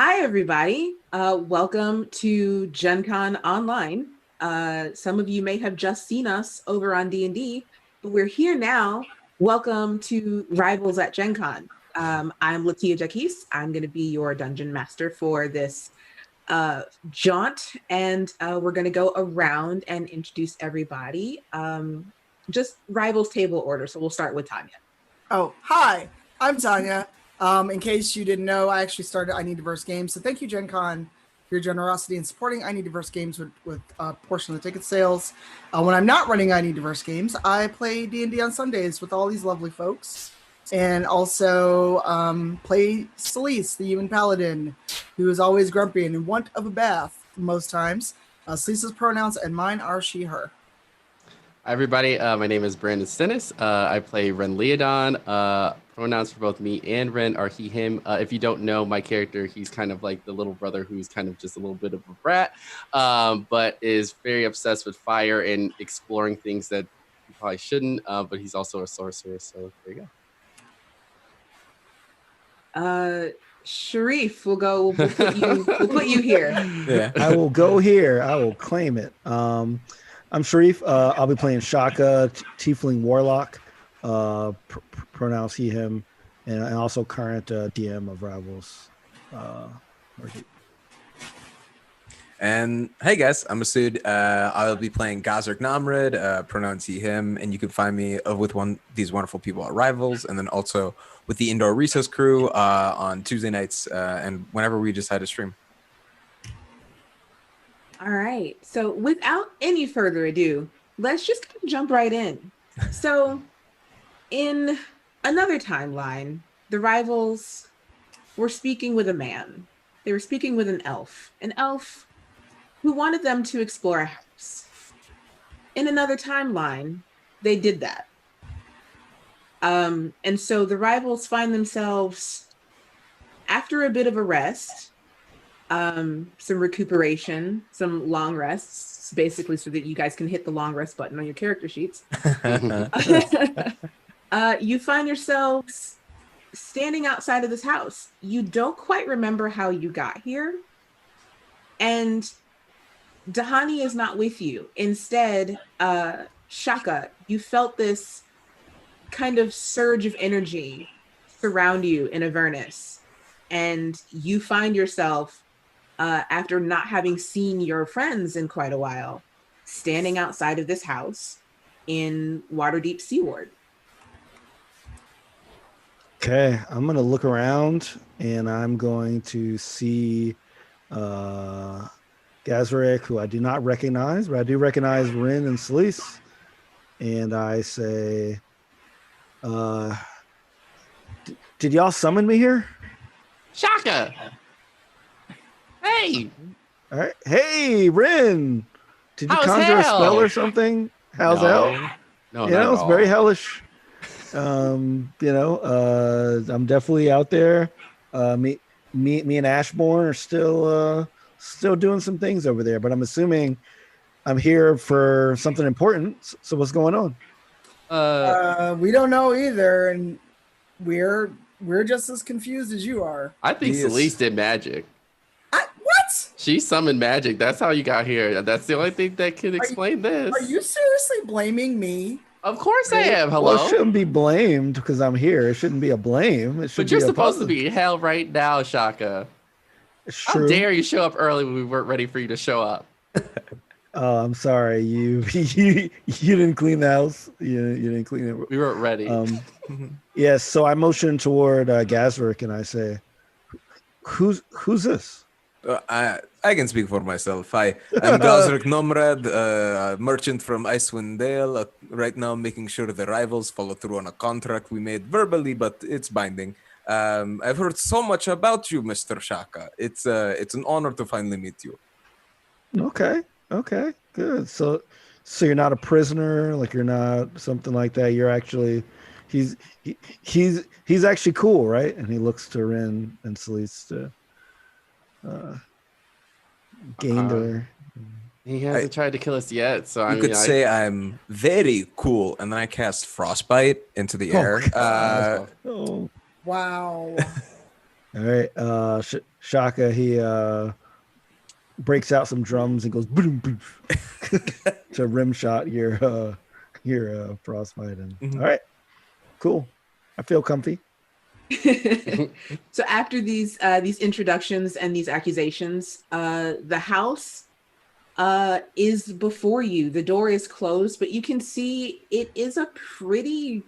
Hi, everybody. Welcome to Gen Con Online. Some of you may have just seen us over on D&D, but we're here now. Welcome to Rivals at Gen Con. I'm Latia Jakis. I'm going to be your dungeon master for this jaunt, and we're going to go around and introduce everybody. Just Rivals table order, so we'll start with Tanya. Oh, hi, I'm Tanya. In case you didn't know, I actually started I Need Diverse Games. So thank you, Gen Con, for your generosity in supporting I Need Diverse Games with a portion of the ticket sales. When I'm not running I Need Diverse Games, I play D&D on Sundays with all these lovely folks. And also play Celise, the human paladin, who is always grumpy and in want of a bath most times. Celise's pronouns and mine are she, her. Hi, everybody. My name is Brandon Stennis. I play Ren Leodon. Pronouns for both me and Ren are he, him. If you don't know my character, he's kind of like the little brother who's kind of just a little bit of a brat, but is very obsessed with fire and exploring things that he probably shouldn't, but he's also a sorcerer, so there you go. Sharif, we'll put you here. Yeah, I will go here. I will claim it. I'm Sharif. I'll be playing Shaka, Tiefling Warlock, pronouns he, him, and also current DM of Rivals. And hey guys, I'm Masood. I'll be playing Gazark Namred, pronouns he, him, and you can find me with these wonderful people at Rivals, and then also with the Indoor Recess crew on Tuesday nights and whenever we decide to stream. All right. So without any further ado, let's just jump right in. So in another timeline, the Rivals were speaking with a man. They were speaking with an elf who wanted them to explore a house. In another timeline, they did that. And so the Rivals find themselves, after a bit of a rest, some recuperation, some long rests, basically so that you guys can hit the long rest button on your character sheets. You find yourselves standing outside of this house. You don't quite remember how you got here. And Dahani is not with you. Instead, Shaka, you felt this kind of surge of energy surround you in Avernus. And you find yourself, after not having seen your friends in quite a while, standing outside of this house in Waterdeep Seaward. Okay, I'm going to look around and I'm going to see Gazarek, who I do not recognize, but I do recognize Rin and Celise. And I say, did y'all summon me here? Shaka! Hey! All right. Hey, Rin! Did you conjure a spell or something? How's hell? No, it's very hellish. I'm definitely out there. Me and Ashbourne are still doing some things over there, but I'm assuming I'm here for something important. So what's going on? We don't know either, and we're just as confused as you are. I think Celise did magic. What? She summoned magic. That's how you got here. That's the only thing that can explain this. Are you seriously blaming me? Of course I am. Hello? Well, it shouldn't be blamed because I'm here. It shouldn't be a blame. But you're supposed to be in hell right now, Shaka. How dare you show up early when we weren't ready for you to show up? Oh, I'm sorry. You didn't clean the house. You didn't clean it. We weren't ready. Yes. So I motion toward Gazarek and I say, "Who's this?" I can speak for myself. I'm Gazark Nomrad, merchant from Icewind Dale. Right now, making sure the Rivals follow through on a contract we made verbally, but it's binding. I've heard so much about you, Mr. Shaka. It's an honor to finally meet you. Okay, good. So you're not a prisoner, like you're not something like that. You're actually, he's actually cool, right? And he looks to Rin and Celise to gain their. He hasn't tried to kill us yet, so I could say I'm very cool, and then I cast Frostbite into the air. Oh. Wow. All right. Shaka, he breaks out some drums and goes boom, boom to rim shot your frostbite. And all right, cool. I feel comfy. So after these introductions and these accusations, the house is before you. The door is closed, but you can see it is a pretty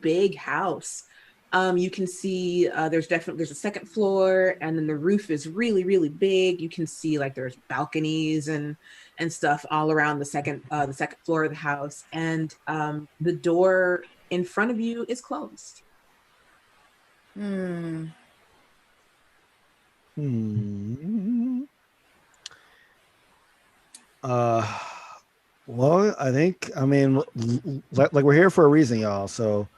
big house. You can see there's a second floor, and then the roof is really big. You can see like there's balconies and stuff all around the second floor of the house, and the door in front of you is closed. Well, I mean, like we're here for a reason, y'all. So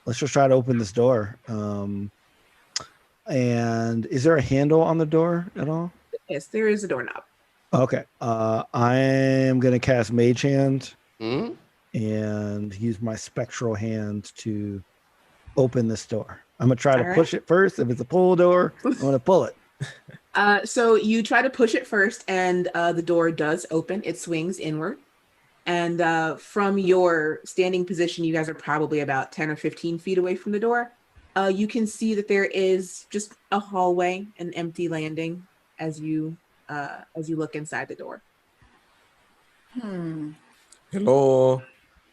let's just try to open this door. And is there a handle on the door at all? Yes, there is a doorknob. Okay. I am gonna cast Mage Hand Mm? and use my spectral hand to open this door. I'm gonna try to All push it first. If it's a pull door, I'm gonna pull it. So you try to push it first, and the door does open. It swings inward. And from your standing position, you guys are probably about 10 or 15 feet away from the door. You can see that there is just a hallway, an empty landing as you look inside the door. Hello,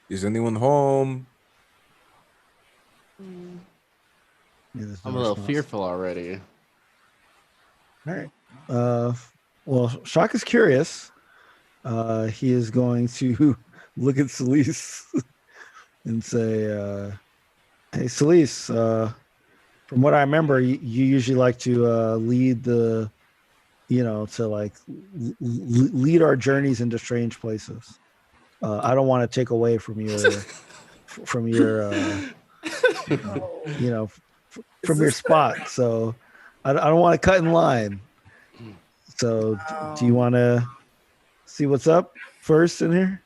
is anyone home? Yeah, there's no I'm a little response. fearful already. All right. Well, Shock is curious. He is going to look at Celise and say, "Hey, Celise. From what I remember, you usually like to lead the, to like lead our journeys into strange places. I don't want to take away from your, from your, from your spot. So I don't want to cut in line. So do you want to see what's up first in here?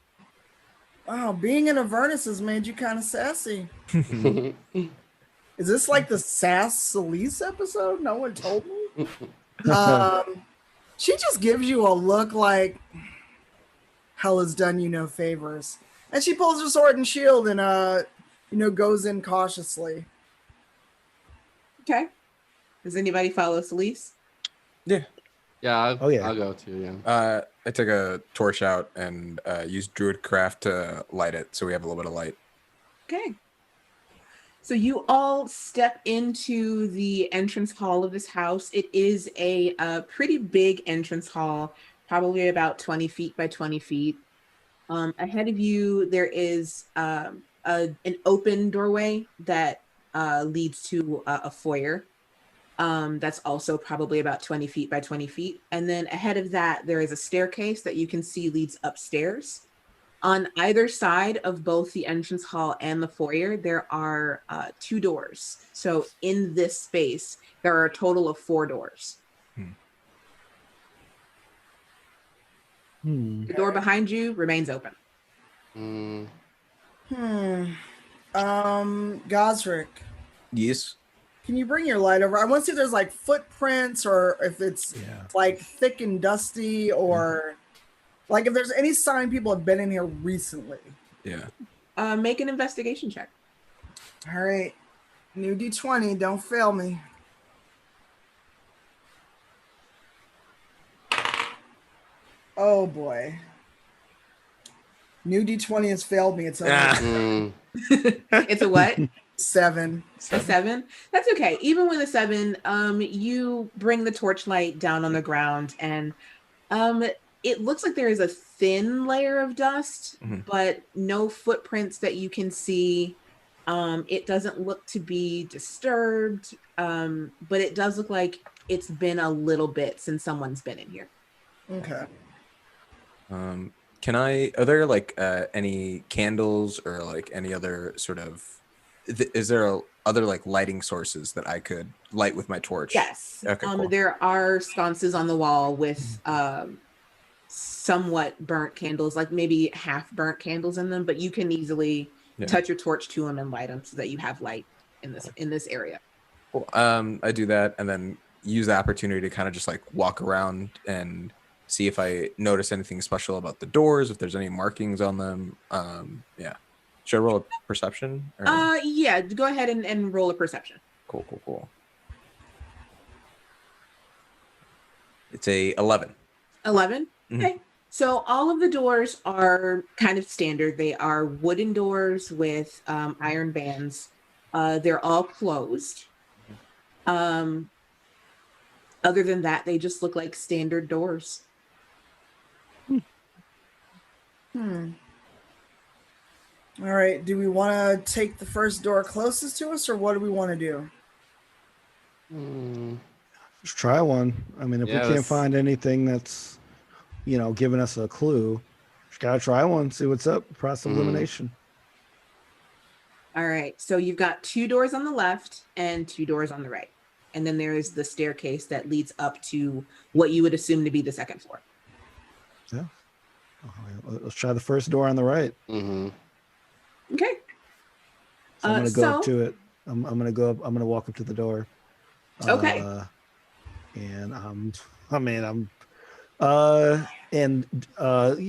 Wow, being in Avernus has made you kind of sassy. Is this like the Sass Celise episode? No one told me. She just gives you a look like hell has done you no favors, and she pulls her sword and shield and goes in cautiously. Okay. Does anybody follow Celise? Yeah. Yeah. Oh, yeah. I'll go too. Yeah. I take a torch out and use Druidcraft to light it, so we have a little bit of light. Okay. So you all step into the entrance hall of this house. It is a pretty big entrance hall, probably about 20 feet by 20 feet. Ahead of you, there is an open doorway that leads to a foyer. That's also probably about 20 feet by 20 feet. And then ahead of that, there is a staircase that you can see leads upstairs. On either side of both the entrance hall and the foyer, there are 2 doors. So in this space, there are a total of 4 doors. The door behind you remains open. Gosrick, Yes. can you bring your light over? I want to see if there's like footprints or if it's like thick and dusty or like if there's any sign people have been in here recently. Yeah. Make an investigation check. All right. New D20, don't fail me. Oh boy. New D20 has failed me. It's a It's a what? 7. A 7? That's okay. Even with a 7, you bring the torchlight down on the ground, and it looks like there is a thin layer of dust, but no footprints that you can see. It doesn't look to be disturbed, but it does look like it's been a little bit since someone's been in here. Okay. Are there like any candles or like any other sort of, is there other like lighting sources that I could light with my torch? Yes. Okay, cool. There are sconces on the wall with somewhat burnt candles, like maybe half burnt candles in them, but you can easily touch your torch to them and light them so that you have light in this area. Cool. I do that and then use the opportunity to kind of just like walk around and see if I notice anything special about the doors, if there's any markings on them. Yeah. Should I roll a perception? Or... Yeah, go ahead and roll a perception. Cool. It's a 11. 11? Mhm. Okay. So all of the doors are kind of standard. They are wooden doors with iron bands. They're all closed. Other than that, they just look like standard doors. All right. Do we want to take the first door closest to us, or what do we want to do? Just try one. I mean, if Yeah, we can't find anything that's, giving us a clue, just gotta try one. See what's up. Process of elimination. All right. So you've got 2 doors on the left and 2 doors on the right. And then there is the staircase that leads up to what you would assume to be the second floor. Yeah. Let's try the first door on the right. Mm-hmm. Okay. So I'm gonna go up to it. I'm gonna go up. I'm gonna walk up to the door. Okay. And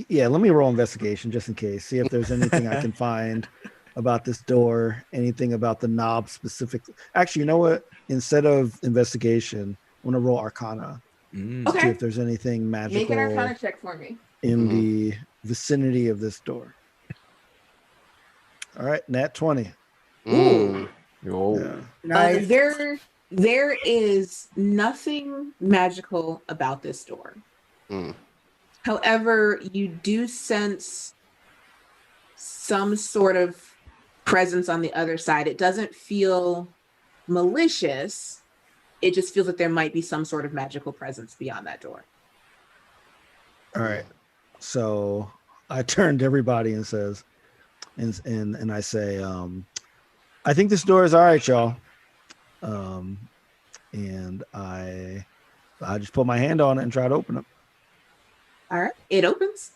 yeah. Let me roll investigation just in case. See if there's anything I can find about this door. Anything about the knob specifically. Actually, you know what? Instead of investigation, I'm gonna roll Arcana. To see if there's anything magical. Make an Arcana check for me. In the vicinity of this door. All right, nat 20. Ooh. Oh. Nice. There is nothing magical about this door. However, you do sense some sort of presence on the other side. It doesn't feel malicious. It just feels like there might be some sort of magical presence beyond that door. All right. So I turned to everybody and says, and I say, I think this door is all right, y'all. And I just put my hand on it and try to open it. All right. It opens.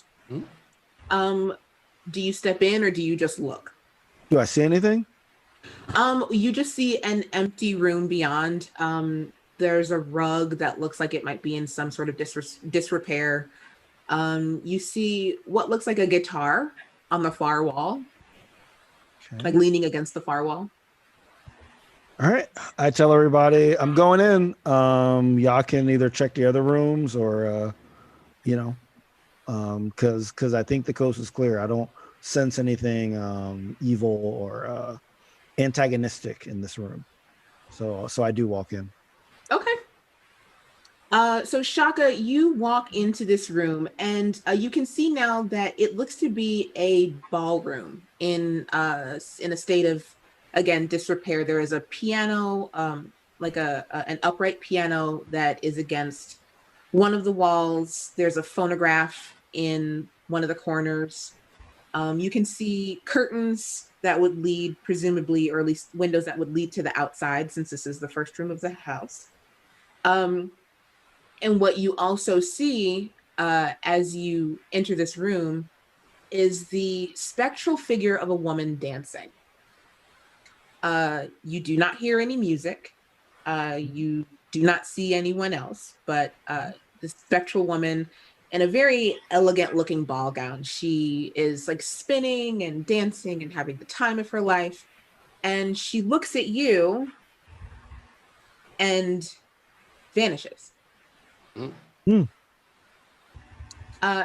Do you step in or do you just look? Do I see anything? You just see an empty room beyond. There's a rug that looks like it might be in some sort of disrepair. You see what looks like a guitar on the far wall, like leaning against the far wall. All right. I tell everybody I'm going in. Y'all can either check the other rooms or, because I think the coast is clear. I don't sense anything evil or antagonistic in this room. So I do walk in. Okay. So Shaka, you walk into this room and you can see now that it looks to be a ballroom in a state of, again, disrepair. There is a piano, like an upright piano that is against one of the walls. There's a phonograph in one of the corners. You can see curtains that would lead, presumably, or at least windows that would lead to the outside, since this is the first room of the house. And what you also see as you enter this room is the spectral figure of a woman dancing. You do not hear any music. You do not see anyone else, but the spectral woman in a very elegant looking ball gown. She is like spinning and dancing and having the time of her life. And she looks at you and vanishes.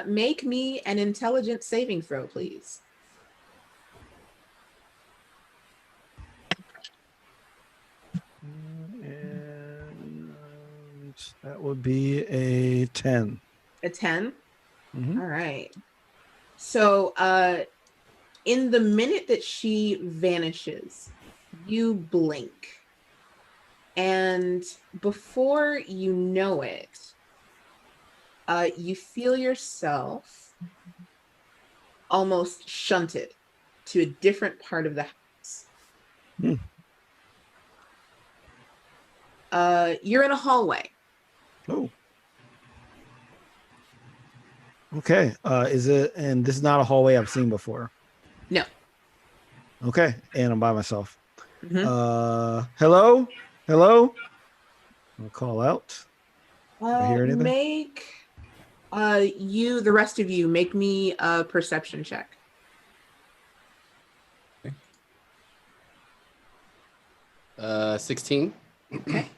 Make me an intelligence saving throw, please. And that would be a 10. A 10? Mm-hmm. All right. So in the minute that she vanishes, you blink. And before you know it, you feel yourself almost shunted to a different part of the house. You're in a hallway. Oh. Okay. Is it, and this is not a hallway I've seen before? No. Okay. And I'm by myself. Hello? Hello? I'll call out. I hear anything? Make the rest of you, make me a perception check. Okay. 16. Okay.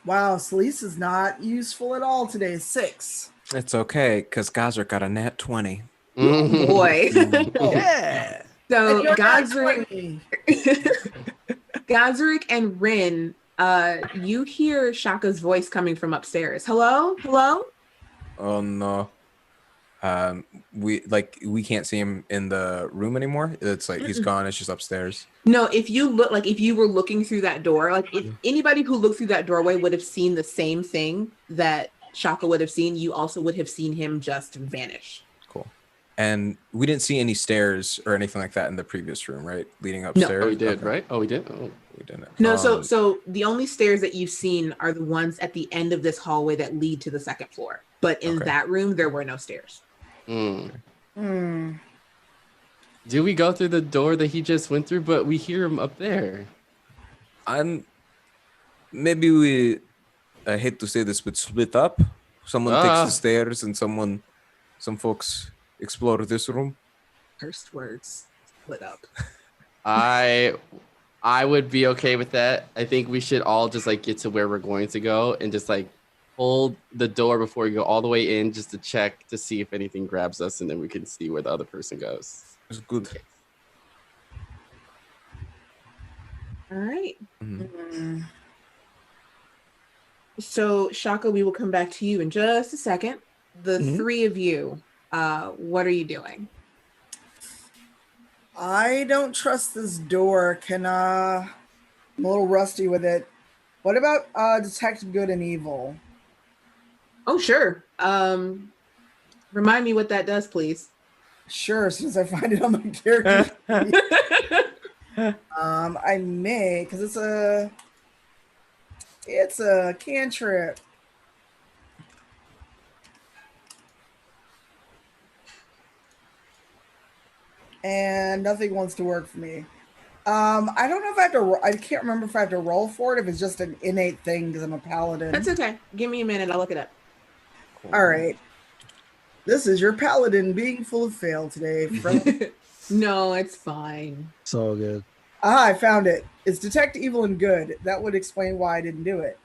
Wow, Celise is not useful at all today. 6. It's okay, because Gazra got a nat 20. Oh boy. Yeah. So And you're not Gazrick, 20. Gazrick and Rin, you hear Shaka's voice coming from upstairs. Hello? Hello? Oh no. We can't see him in the room anymore. It's like he's gone. It's just upstairs. No, if you were looking through that door, like if anybody who looked through that doorway would have seen the same thing that Shaka would have seen, you also would have seen him just vanish. Cool. And we didn't see any stairs or anything like that in the previous room, right? Leading No. upstairs. Oh, we did, Okay. right? Oh, we did? Oh. We didn't. No, so the only stairs that you've seen are the ones at the end of this hallway that lead to the second floor. But in Okay. that room, there were no stairs. Do we go through the door that he just went through? But we hear him up there. Maybe we. I hate to say this, but split up. Someone takes the stairs, and some folks explore this room. First words, split up. I would be okay with that. I think we should all just like get to where we're going to go and just like hold the door before we go all the way in just to check to see if anything grabs us, and then we can see where the other person goes. It's good. All right. Mhm. So Shaka, we will come back to you in just a second. The three of you, what are you doing? I don't trust this door. I'm a little rusty with it. What about detect good and evil? Oh, sure. Remind me what that does, please. Sure, as soon as I find it on my character. I may, because it's a cantrip. And nothing wants to work for me. I don't know if I have to. I can't remember if I have to roll for it. If it's just an innate thing because I'm a paladin. That's okay. Give me a minute. I'll look it up. All right. This is your paladin being full of fail today. No, it's fine. It's all good. I found it. It's detect evil and good. That would explain why I didn't do it.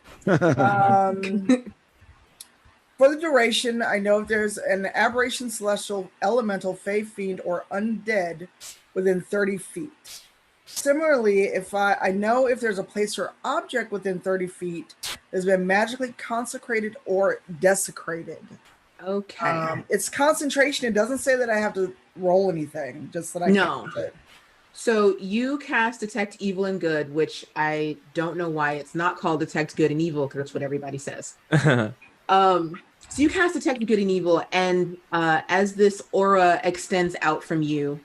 For the duration, I know if there's an aberration, celestial, elemental, fey, fiend, or undead within 30 feet. Similarly, if I know if there's a place or object within 30 feet that's been magically consecrated or desecrated. Okay. It's concentration. It doesn't say that I have to roll anything, just that I No. cast it. So you cast Detect Evil and Good, which I don't know why it's not called Detect Good and Evil, because that's what everybody says. So you cast Detect Good and Evil, and as this aura extends out from you,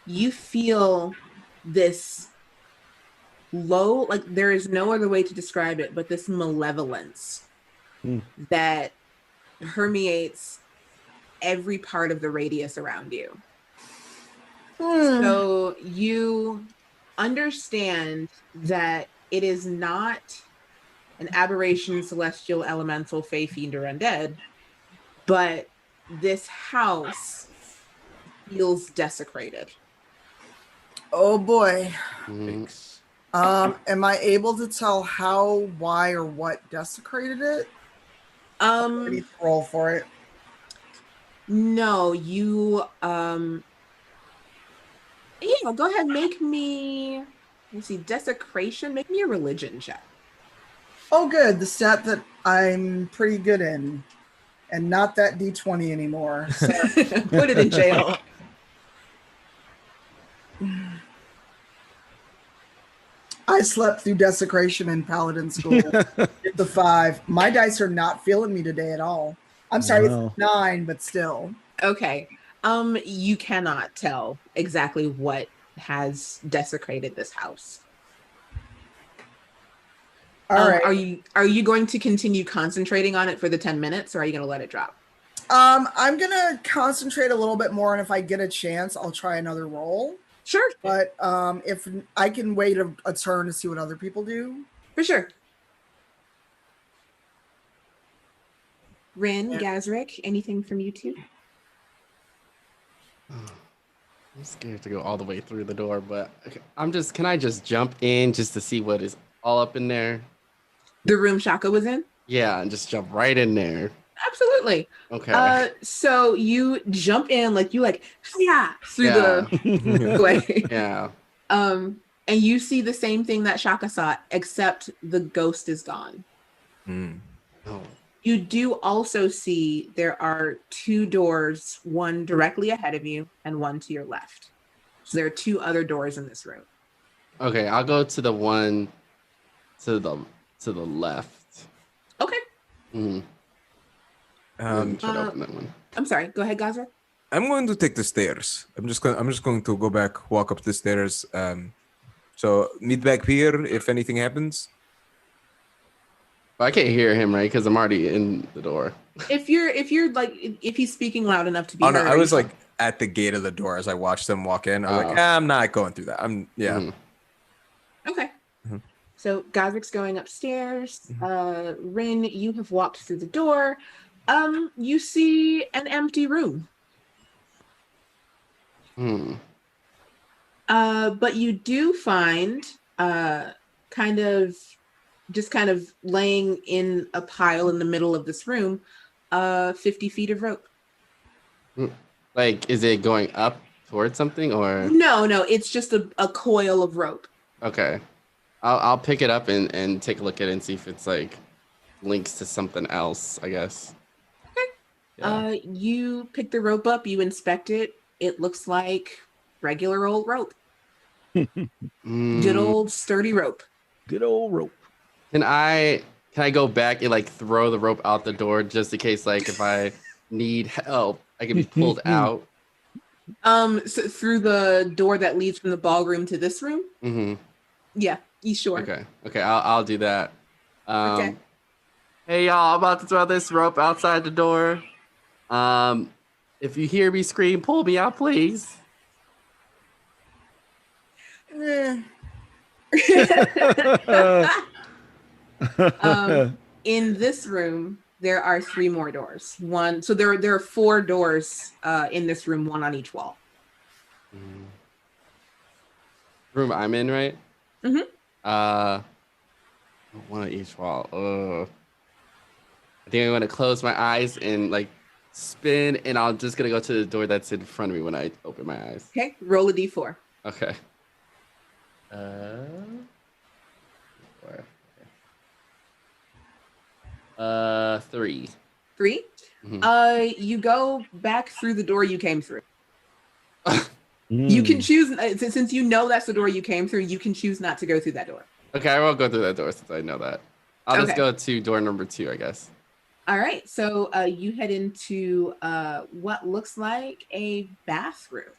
you feel this low, like there is no other way to describe it, but this malevolence that permeates every part of the radius around you. So you understand that it is not an aberration, celestial, elemental, fey, fiend, or undead, but this house feels desecrated. Oh boy. Thanks. Am I able to tell how, why, or what desecrated it? I need to roll for it. No, you yeah, go ahead, make me, let's see, desecration, make me a religion check. Oh good, the stat that I'm pretty good in. And not that D20 anymore. So. Put it in jail. I slept through desecration in paladin school. Get the 5. My dice are not feeling me today at all. I'm sorry, Wow. it's 9, but still. Okay. You cannot tell exactly what has desecrated this house. All right. Are you going to continue concentrating on it for the 10 minutes, or are you going to let it drop? I'm gonna concentrate a little bit more, and if I get a chance, I'll try another roll. Sure, But if I can wait a turn to see what other people do. for sure. Rin, Gazrick, anything from you two? I'm scared to go all the way through the door, but can I just jump in just to see what is all up in there? The room Shaka was in? Yeah, and just jump right in there. Absolutely. Okay. So you jump in yeah through the way. Yeah. And you see the same thing that Shaka saw, except the ghost is gone. Oh. You do also see there are 2 doors, one directly ahead of you and one to your left. So there are 2 other doors in this room. Okay, I'll go to the one to the left. Okay. Mm-hmm. Try to open that one. I'm sorry. Go ahead, Gaza. I'm going to take the stairs. I'm just going to go back, walk up the stairs. So meet back here if anything happens. I can't hear him, right? Because I'm already in the door. If he's speaking loud enough to be Oh no, heard. I was like at the gate of the door as I watched them walk in. I was like, I'm not going through that. Okay. So Gazrick's going upstairs. Rin, you have walked through the door. You see an empty room. But you do find kind of laying in a pile in the middle of this room, 50 feet of rope. Like, is it going up towards something or? No, it's just a coil of rope. Okay. I'll pick it up and take a look at it and see if it's like links to something else, I guess. Okay. Yeah. You pick the rope up, you inspect it. It looks like regular old rope. Good old sturdy rope. Good old rope. Can I go back and like throw the rope out the door just in case, like, if I need help, I can be pulled out? So through the door that leads from the ballroom to this room? Mm-hmm. Yeah, you sure? Okay, I'll do that. Okay. Hey y'all, I'm about to throw this rope outside the door. If you hear me scream, pull me out, please. In this room, there are 3 more doors. So there are 4 doors in this room, 1 on each wall. Room I'm in, right? Mm-hmm. 1 on each wall. I think I'm gonna close my eyes and like spin, and I'm just gonna go to the door that's in front of me when I open my eyes. Okay, roll a d4. Okay. 3. 3. Mm-hmm. You go back through the door you came through. You can choose, since you know that's the door you came through, you can choose not to go through that door. Okay, I won't go through that door since I know that. I'll just go to door number 2, I guess. All right, so you head into what looks like a bathroom.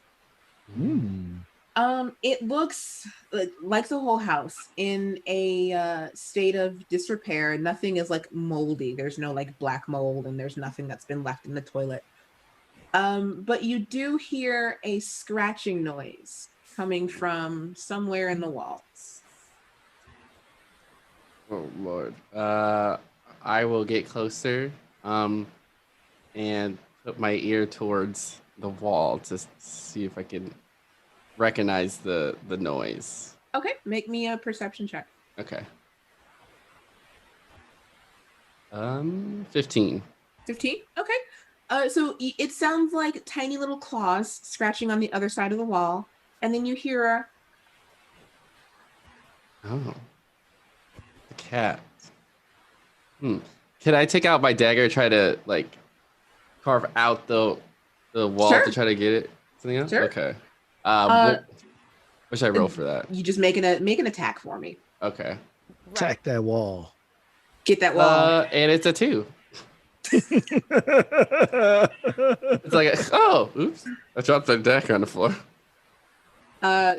It looks like the whole house in a state of disrepair. Nothing is like moldy. There's no like black mold, and there's nothing that's been left in the toilet. But you do hear a scratching noise coming from somewhere in the walls. Oh Lord. I will get closer and put my ear towards the wall to see if I can recognize the noise. Okay, make me a perception check. Okay. 15. 15? Okay. So it sounds like tiny little claws scratching on the other side of the wall, and then you hear a... Oh. The cat. Can I take out my dagger and try to like carve out the wall to try to get it? Something else? Sure. Okay. What should I roll for that? You just make an attack for me. Okay. Attack that wall. Get that wall. And it's a 2. It's like, oops! I dropped the dagger on the floor.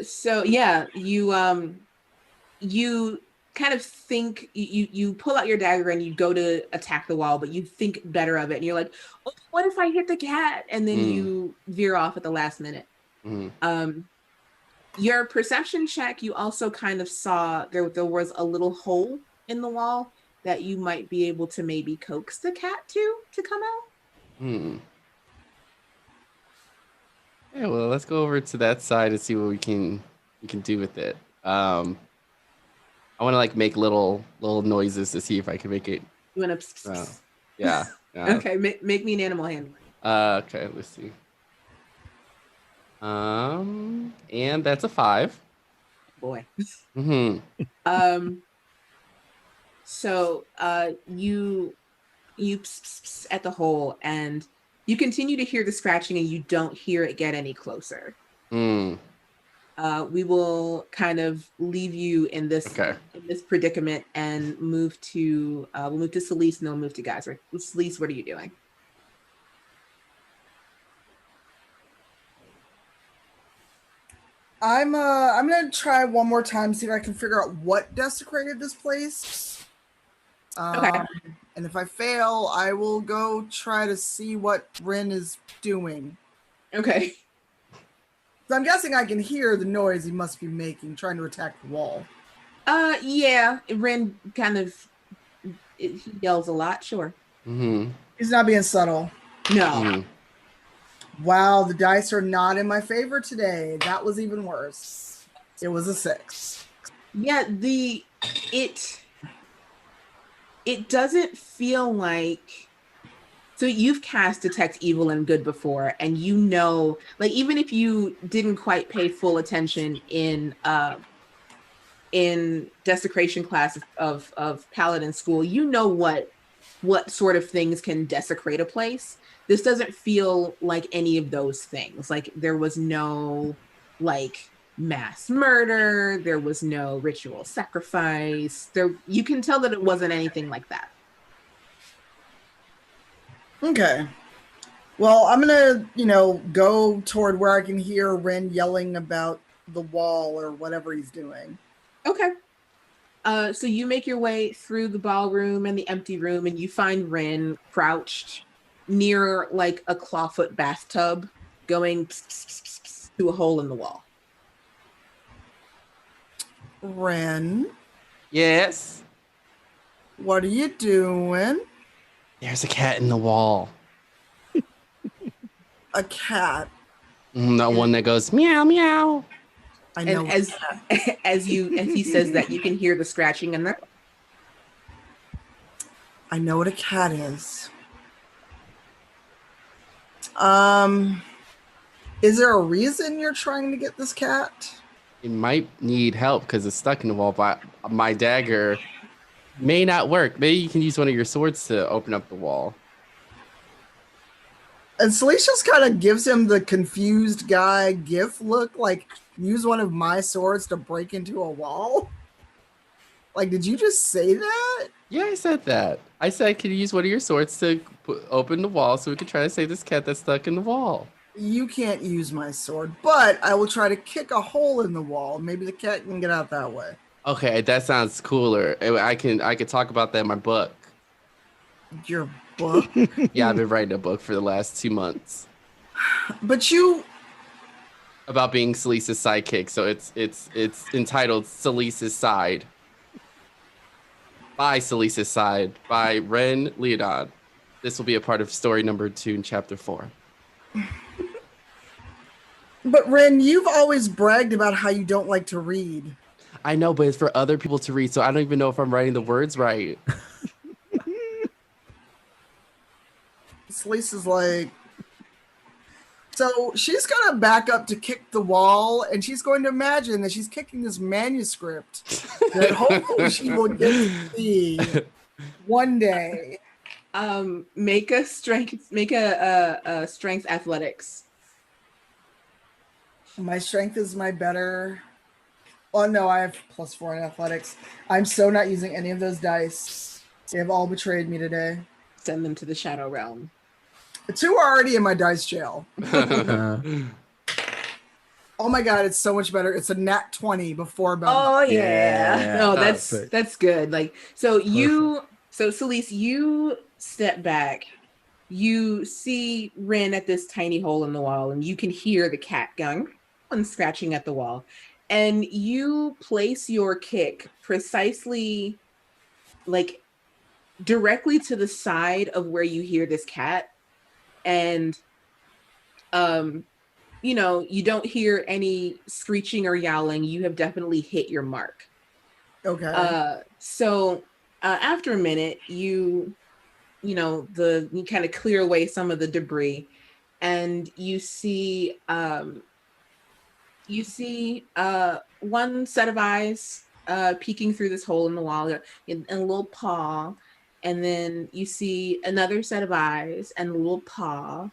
So yeah, you kind of think you pull out your dagger and you go to attack the wall, but you think better of it, and you're like, oh, what if I hit the cat? And then you veer off at the last minute. Your perception check, you also kind of saw there was a little hole in the wall that you might be able to maybe coax the cat to come out. Yeah, well, let's go over to that side and see what we can do with it. I want to like make little noises to see if I can make it. You want to? Yeah. Okay, make me an animal handling. Okay, let's see. And that's a 5. Boy. Mm-hmm. So you at the hole, and you continue to hear the scratching, and you don't hear it get any closer. We will kind of leave you in this predicament and move to we'll move to Celise, and then we'll move to guys. Right? Celise, what are you doing? I'm gonna try one more time, see if I can figure out what desecrated this place. Okay. And if I fail, I will go try to see what Rin is doing. Okay. So I'm guessing I can hear the noise he must be making, trying to attack the wall. Yeah. Rin kind of he yells a lot. Sure. He's not being subtle. No. Wow, the dice are not in my favor today. That was even worse. It was a 6. Yeah, it doesn't feel like, so you've cast Detect Evil and Good before, and you know, like even if you didn't quite pay full attention in desecration class of Paladin school, you know what sort of things can desecrate a place. This doesn't feel like any of those things. Like there was no like mass murder, there was no ritual sacrifice. You can tell that it wasn't anything like that. Okay. Well, I'm gonna, go toward where I can hear Rin yelling about the wall or whatever he's doing. Okay. So you make your way through the ballroom and the empty room, and you find Rin crouched near like a clawfoot bathtub, going to a hole in the wall. Rin? Yes? What are you doing? There's a cat in the wall. A cat? That one that goes meow meow. I know. And as he says that, you can hear the scratching in there. I know what a cat is. Is there a reason you're trying to get this cat? It might need help because it's stuck in the wall, but my dagger may not work. Maybe you can use one of your swords to open up the wall. And Celeste just kind of gives him the confused guy gif look, like, use one of my swords to break into a wall? Like, did you just say that? Yeah, I said that. I said, can you use one of your swords to open the wall so we can try to save this cat that's stuck in the wall? You can't use my sword, but I will try to kick a hole in the wall. Maybe the cat can get out that way. Okay, that sounds cooler. I can talk about that in my book. Your book? Yeah, I've been writing a book for the last 2 months. But you... About being Celise's sidekick, so it's entitled Celise's Side. By Celise's Side, by Ren Leodon. This will be a part of story number 2 in chapter 4. But Ren, you've always bragged about how you don't like to read. I know, but it's for other people to read, so I don't even know if I'm writing the words right. Celeste is like... So she's going to back up to kick the wall, and she's going to imagine that she's kicking this manuscript that hopefully she will get to see one day. Make a strength athletics. My strength is my better. Oh no, I have +4 in athletics. I'm so not using any of those dice. They have all betrayed me today. Send them to the Shadow Realm. The 2 are already in my dice jail. Oh my god, it's so much better. It's a nat 20 before bonus. Oh yeah. No, Perfect. that's good. Like so Celeste, you step back. You see Rin at this tiny hole in the wall, and you can hear the cat going. someone's scratching at the wall. And you place your kick precisely like directly to the side of where you hear this cat. And you know, you don't hear any screeching or yowling. You have definitely hit your mark. Okay. So after a minute, you know, you kind of clear away some of the debris, and you see one set of eyes peeking through this hole in the wall, in a little paw, and then you see another set of eyes and a little paw,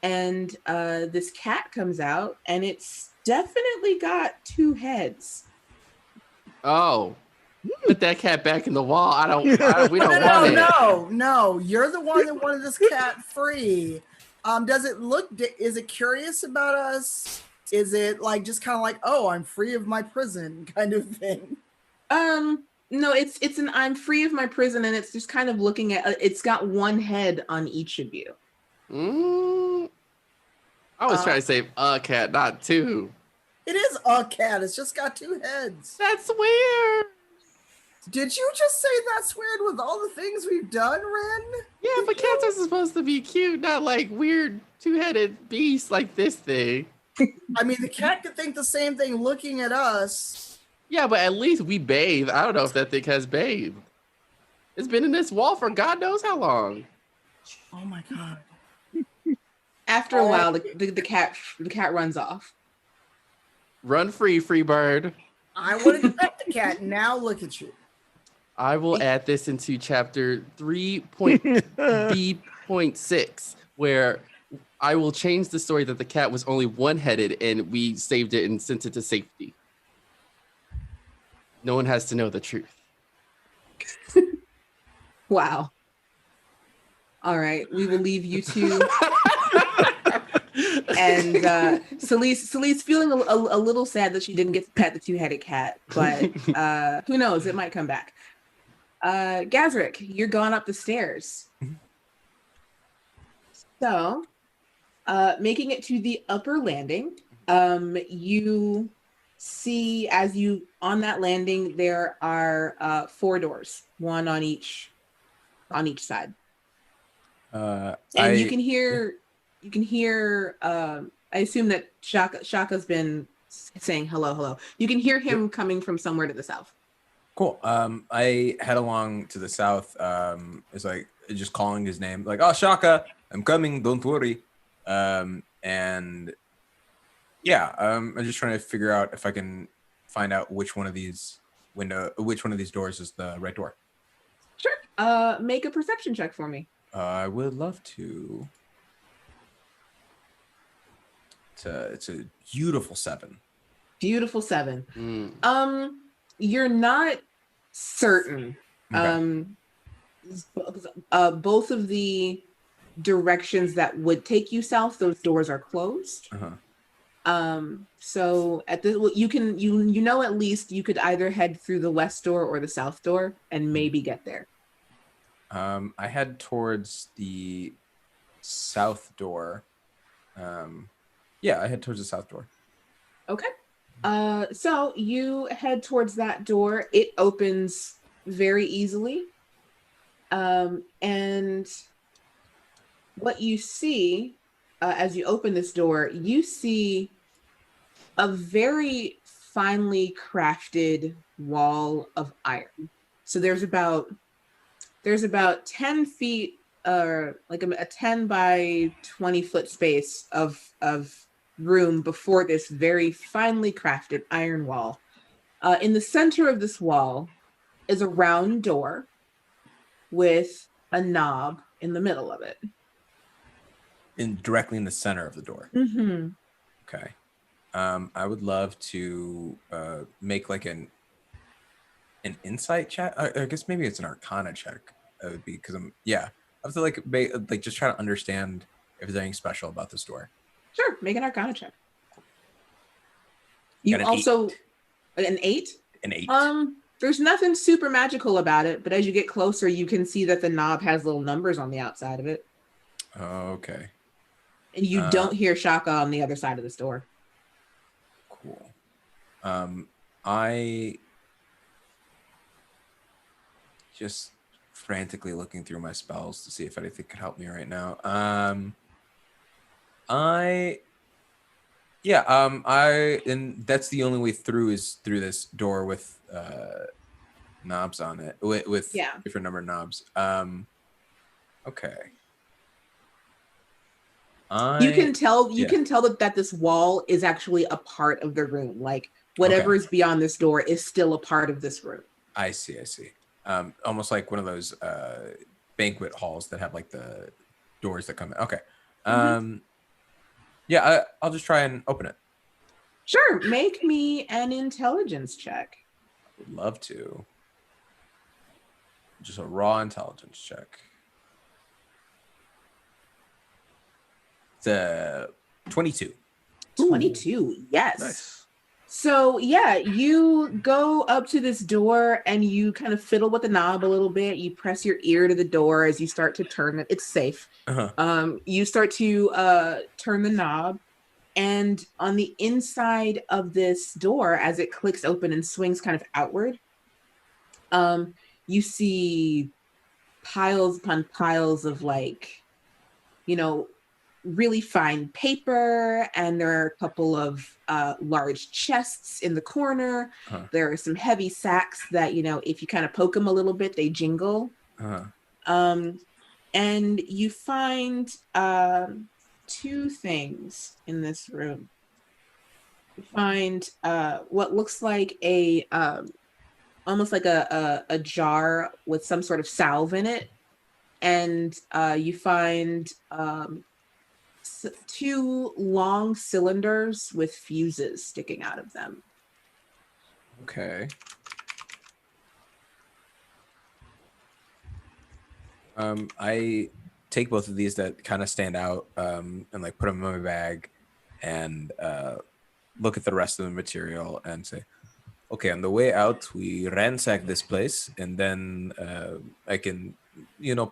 and this cat comes out, and it's definitely got two heads. Oh, put that cat back in the wall. We don't want it. No. You're the one that wanted this cat free. Does it look? Is it curious about us? Is it like just kind of like, oh, I'm free of my prison kind of thing? No, it's an I'm free of my prison, and it's just kind of looking at. It's got one head on each of you. I was trying to say a cat, not two. It is a cat. It's just got two heads. That's weird. Did you just say that's weird with all the things we've done, Ren? Yeah, but cats are supposed to be cute, not like weird two-headed beasts like this thing. I mean, the cat could think the same thing looking at us. Yeah, but at least we bathe. I don't know if that thing has bathed. It's been in this wall for God knows how long. Oh my God. After a while, the cat runs off. Run free, free bird. I would have pet the cat. Now look at you. I will add this into chapter 3.B.6, where I will change the story that the cat was only one-headed and we saved it and sent it to safety. No one has to know the truth. Wow. All right, we will leave you two. And Celeste feeling a little sad that she didn't get to pet the two-headed cat, but who knows? It might come back. Gazrick, you're going up the stairs. So, making it to the upper landing, you see on that landing there are 4 doors, one on each side. You can hear. I assume that Shaka's been saying hello. You can hear him coming from somewhere to the south. Cool. I head along to the south. It's like just calling his name, like, "Oh, Shaka, I'm coming. Don't worry." I'm just trying to figure out if I can find out which one of these doors is the right door. Sure. Make a perception check for me. I would love to. It's a beautiful 7. Beautiful 7. You're not certain. Okay. Both of the directions that would take you south, those doors are closed. So at the you know at least you could either head through the west door or the south door and maybe get there. I head towards the south door. I head towards the south door. Okay. So you head towards that door. It opens very easily. And what you see as you open this door, you see a very finely crafted wall of iron. So there's about 10 feet, like a 10 by 20 foot space of room before this very finely crafted iron wall. In the center of this wall is a round door with a knob in the middle of it. Directly in the center of the door. Mm-hmm. Okay. I would love to make like an insight check. I guess maybe it's an arcana check. It would be because I have to like just try to understand if there's anything special about this door. Sure, make an arcana check. You also 8. An 8? An 8. There's nothing super magical about it, but as you get closer, you can see that the knob has little numbers on the outside of it. Okay. And you don't hear Shaka on the other side of this door. I just frantically looking through my spells to see if anything could help me right now. And that's the only way through is through this door with knobs on it, with Yeah. different number knobs. Okay. You can tell yeah. that this wall is actually a part of the room. Like whatever Okay. is beyond this door is still a part of this room. I see. Almost like one of those banquet halls that have like the doors that come in. Okay. Yeah, I'll just try and open it. Sure. Make me an intelligence check. Would love to. Just a raw intelligence check. It's 22. 22. Yes. Nice. So yeah, you go up to this door and you kind of fiddle with the knob a little bit. You press your ear to the door as you start to turn it. It's safe. You start to turn the knob, and on the inside of this door, as it clicks open and swings kind of outward, you see piles upon piles of like, really fine paper, and there are a couple of large chests in the corner. There are some heavy sacks that, if you kind of poke them a little bit, they jingle. And you find two things in this room. You find what looks like almost like a jar with some sort of salve in it, and you find two long cylinders with fuses sticking out of them. Okay. I take both of these that kind of stand out and like put them in my bag and look at the rest of the material and say, okay, on the way out, we ransack this place, and then I can,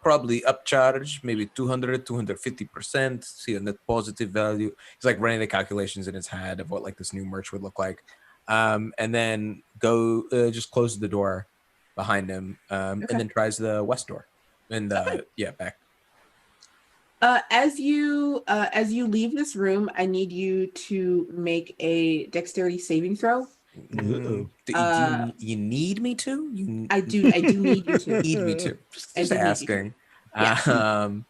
probably upcharge maybe 250%, see a net positive value. He's like running the calculations in his head of what like this new merch would look like. And then go just close the door behind him and then tries the west door. And back. As you leave this room, I need you to make a dexterity saving throw. Do you need me to? I do need you to. Need me to. Just asking. Yes. Got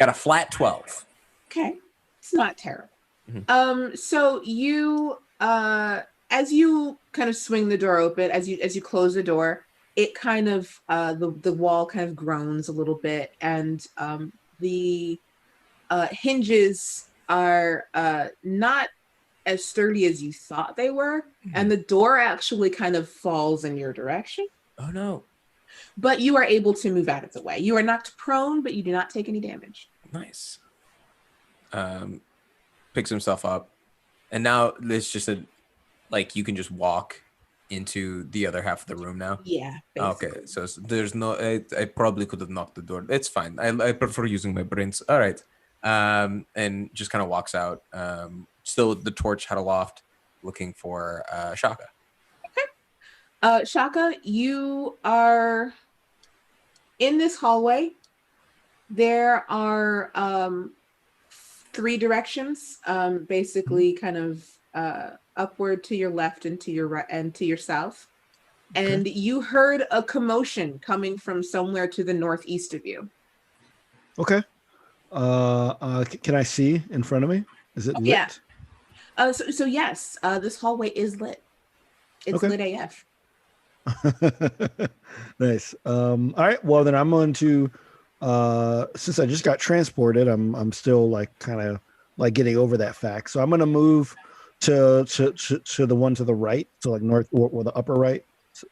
a flat 12. Okay, it's not terrible. So you, as you kind of swing the door open, as you close the door, it kind of the wall kind of groans a little bit, and the hinges are not as sturdy as you thought they were, and the door actually kind of falls in your direction. Oh no. But you are able to move out of the way. You are knocked prone, but you do not take any damage. Nice. Picks himself up, and now there's just you can just walk into the other half of the room now. Yeah. Basically. Okay, so there's no. I probably could have knocked the door. It's fine. I prefer using my brains. All right. And just kind of walks out. Still with the torch head aloft, looking for Shaka. Okay. Shaka, you are in this hallway. There are 3 directions, basically kind of upward to your left and to your right and to your south. Okay. And you heard a commotion coming from somewhere to the northeast of you. Okay. Can I see in front of me? Is it lit? Yeah. So yes, this hallway is lit. It's lit AF. Nice. All right. Well, then I'm going to, since I just got transported, I'm still like kind of like getting over that fact. So I'm going to move to the one to the right, so like north or the upper right,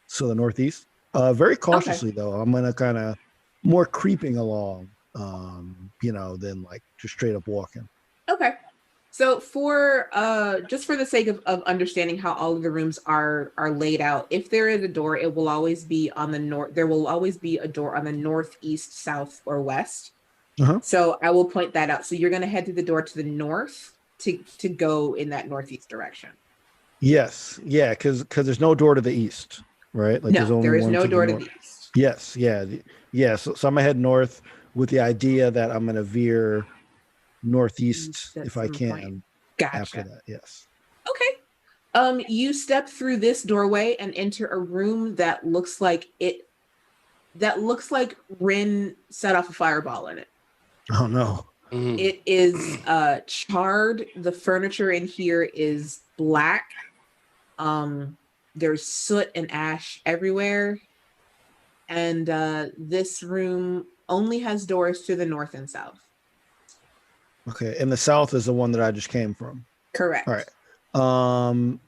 so the northeast. Very cautiously though. I'm going to kind of more creeping along, than like just straight up walking. Okay. So for just for the sake of understanding how all of the rooms are laid out, if there is a door, it will always be on the north. There will always be a door on the northeast, south, or west. So I will point that out. So you're going to head to the door to the north to go in that northeast direction. Yes, yeah, because there's no door to the east, right? Like there's No, only there is one no to the door to north. the east. Yes, yeah, yeah. So I'm gonna head north with the idea that I'm gonna veer northeast East at if I some point. can after Gotcha. that. Yes. Okay. You step through this doorway and enter a room that looks like Rin set off a fireball in it. Oh no. Mhm. It is charred. The furniture in here is black. There's soot and ash everywhere. And this room only has doors to the north and south. Okay, and the south is the one that I just came from. Correct. All right.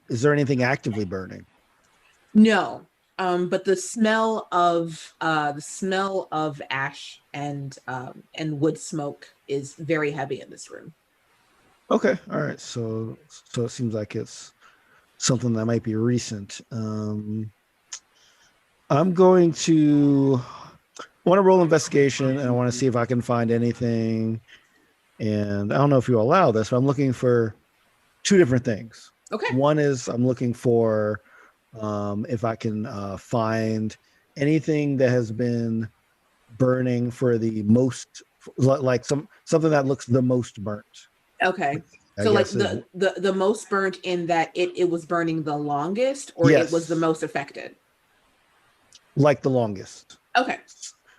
Is there anything actively burning? No. But the smell of ash and wood smoke is very heavy in this room. Okay. All right. So it seems like it's something that might be recent. I'm going to want to roll investigation and I want to see if I can find anything. And I don't know if you allow this, but I'm looking for two different things. Okay. One is I'm looking for if I can find anything that has been burning for the most, like something that looks the most burnt. Okay. I So like guess is the most burnt in that it was burning the longest, or it was the yes, most affected? like the longest. Okay.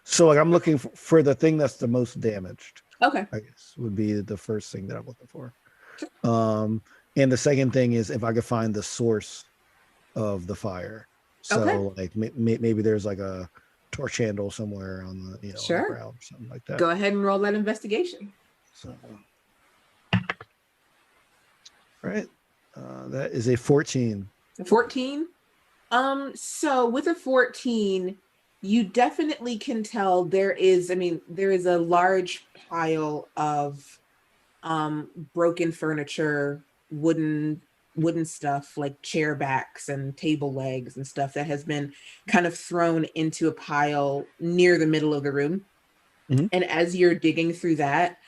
So like I'm looking for the thing that's the most damaged. Okay. I guess would be the first thing that I'm looking for. Sure. And the second thing is if I could find the source of the fire. So Okay. like maybe there's like a torch handle somewhere on the on the Sure. ground or something like that. Go ahead and roll that investigation. So right, that is a 14. 14. So with a 14, you definitely can tell there is a large pile of broken furniture, wooden stuff like chair backs and table legs and stuff that has been kind of thrown into a pile near the middle of the room. Mhm. And as you're digging through that,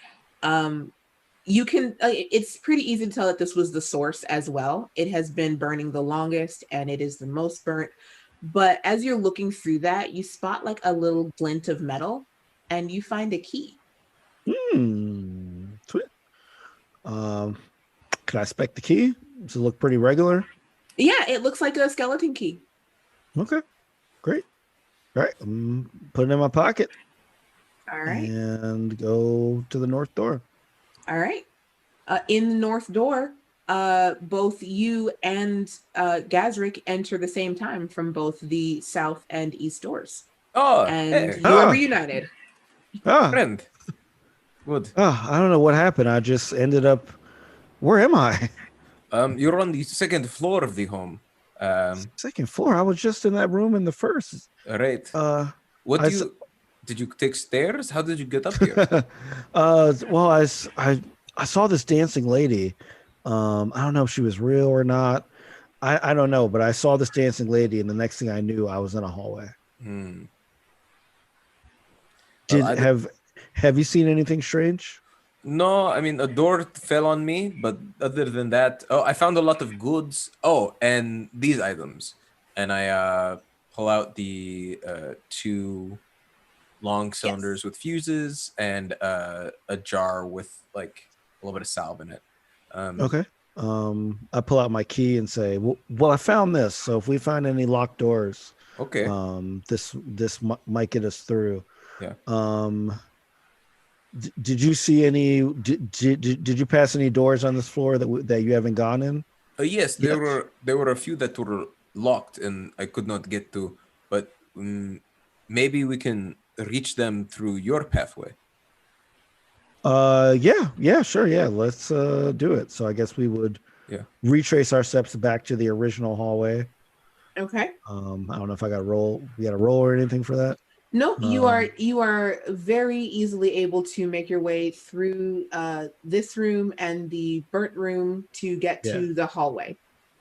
you can it's pretty easy to tell that this was the source as well. It has been burning the longest and it is the most burnt. But as you're looking through that, you spot like a little glint of metal and you find a key. Sweet. Can I spec the key? Does it look pretty regular? Yeah, it looks like a skeleton key. Okay, great. All right, I'm putting it in my pocket. All right. And go to the north door. All right. In the north door, both you and Gazrick enter the same time from both the south and east doors. Oh, And hey, you are reunited. friend. Good. I don't know what happened. I just ended up. Where am I? You're on the second floor of the home. Second floor. I was just in that room in the first. Right. What I did you take stairs? How did you get up here? Well, I saw this dancing lady. I don't know if she was real or not. I don't know, but I saw this dancing lady, and the next thing I knew, I was in a hallway. Well, Have you seen anything strange? No, I mean, a door fell on me, but other than that, I found a lot of goods. Oh, and these items. And I pull out the two long cylinders with fuses and a jar with like a little bit of salve in it. Okay. I pull out my key and say, well, I found this. So if we find any locked doors, Okay. this might get us through. Yeah. Did you see any? Did you pass any doors on this floor that you haven't gone in? Yes, there were a few that were locked and I could not get to, but maybe we can reach them through your pathway. Yeah, sure, yeah. Let's do it. So I guess we would retrace our steps back to the original hallway. Okay. I don't know if I got to roll. We got to roll or anything for that. No, you are very easily able to make your way through this room and the burnt room to get to the hallway.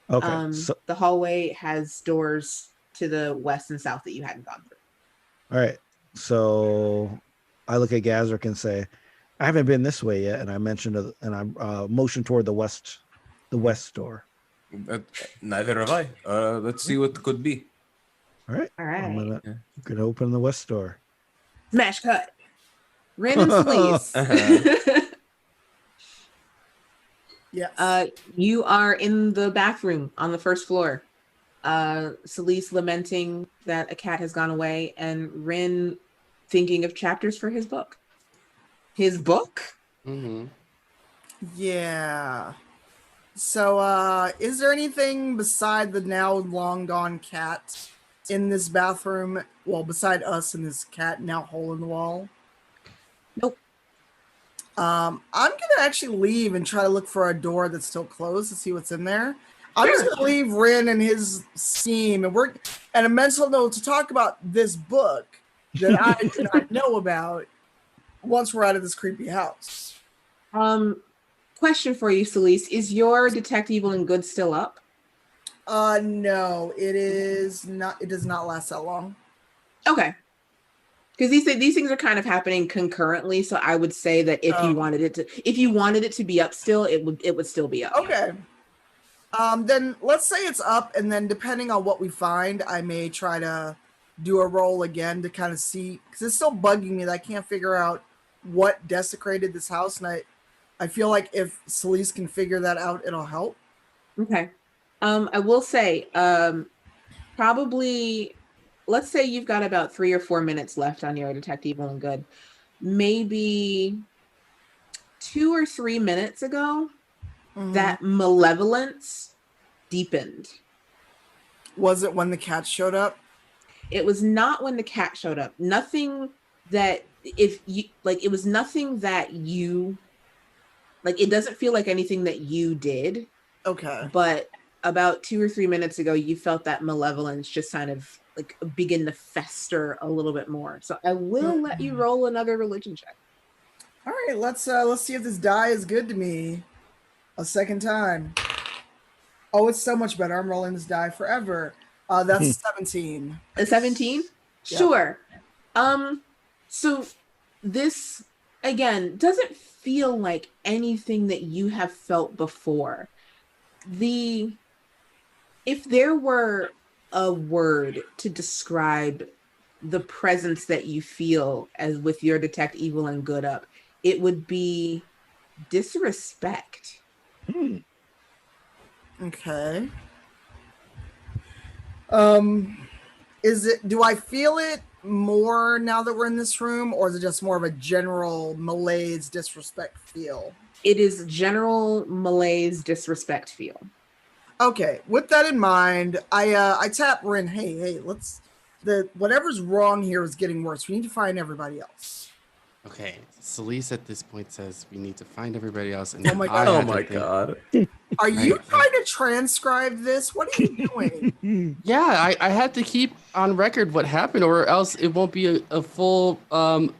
Okay. The hallway has doors to the west and south that you hadn't gone through. All right. So I look at Gazrick and say, I haven't been this way yet, and I mentioned and I motion toward the west door. Neither have I. Let's see what it could be. All right. All right. I'm gonna open the west door. Smash cut. Ren and Celise. Yes. You are in the bathroom on the first floor. Celise lamenting that a cat has gone away, and Ren thinking of chapters for his book. His book? Mm-hmm. Yeah. So, is there anything beside the now long gone cat in this bathroom? Well, beside us and this cat now hole in the wall? Nope. I'm gonna actually leave and try to look for a door that's still closed to see what's in there. I'm just gonna leave Rin and his scheme and a mental note to talk about this book that I do not know about once we're out of this creepy house. Question for you, Celise. Is your Detect Evil and Good still up? No, it is not. It does not last that long. Okay. Because these things are kind of happening concurrently, so I would say that if you wanted it to be up still, it would still be up. Okay. Then let's say it's up, and then depending on what we find, I may try to do a roll again to kind of see, because it's still bugging me that I can't figure out what desecrated this house, and I feel like if Celise can figure that out, it'll help. Okay. I will say, probably, let's say you've got about 3 or 4 minutes left on your Detect Evil and Good. Maybe 2 or 3 minutes ago, that malevolence deepened. Was it when the cat showed up? It was not when the cat showed up. Nothing that it was nothing that you, like, it doesn't feel like anything that you did. Okay. But about 2 or 3 minutes ago, you felt that malevolence just kind of like begin to fester a little bit more. So I will let you roll another religion check. All right, let's see if this die is good to me a second time. Oh, it's so much better. I'm rolling this die forever. That's 17. A 17? Yeah. Sure. So this again doesn't feel like anything that you have felt before. If there were a word to describe the presence that you feel as with your Detect Evil and Good up, it would be disrespect. Okay. Do I feel it more now that we're in this room, or is it just more of a general malaise disrespect feel? It is general malaise disrespect feel. Okay, with that in mind, I tap Rin. Hey, whatever's wrong here is getting worse. We need to find everybody else. Okay, Celise at this point says we need to find everybody else. And Oh my God. Oh my God. Are you trying to transcribe this? What are you doing? Yeah, I had to keep on record what happened, or else it won't be a full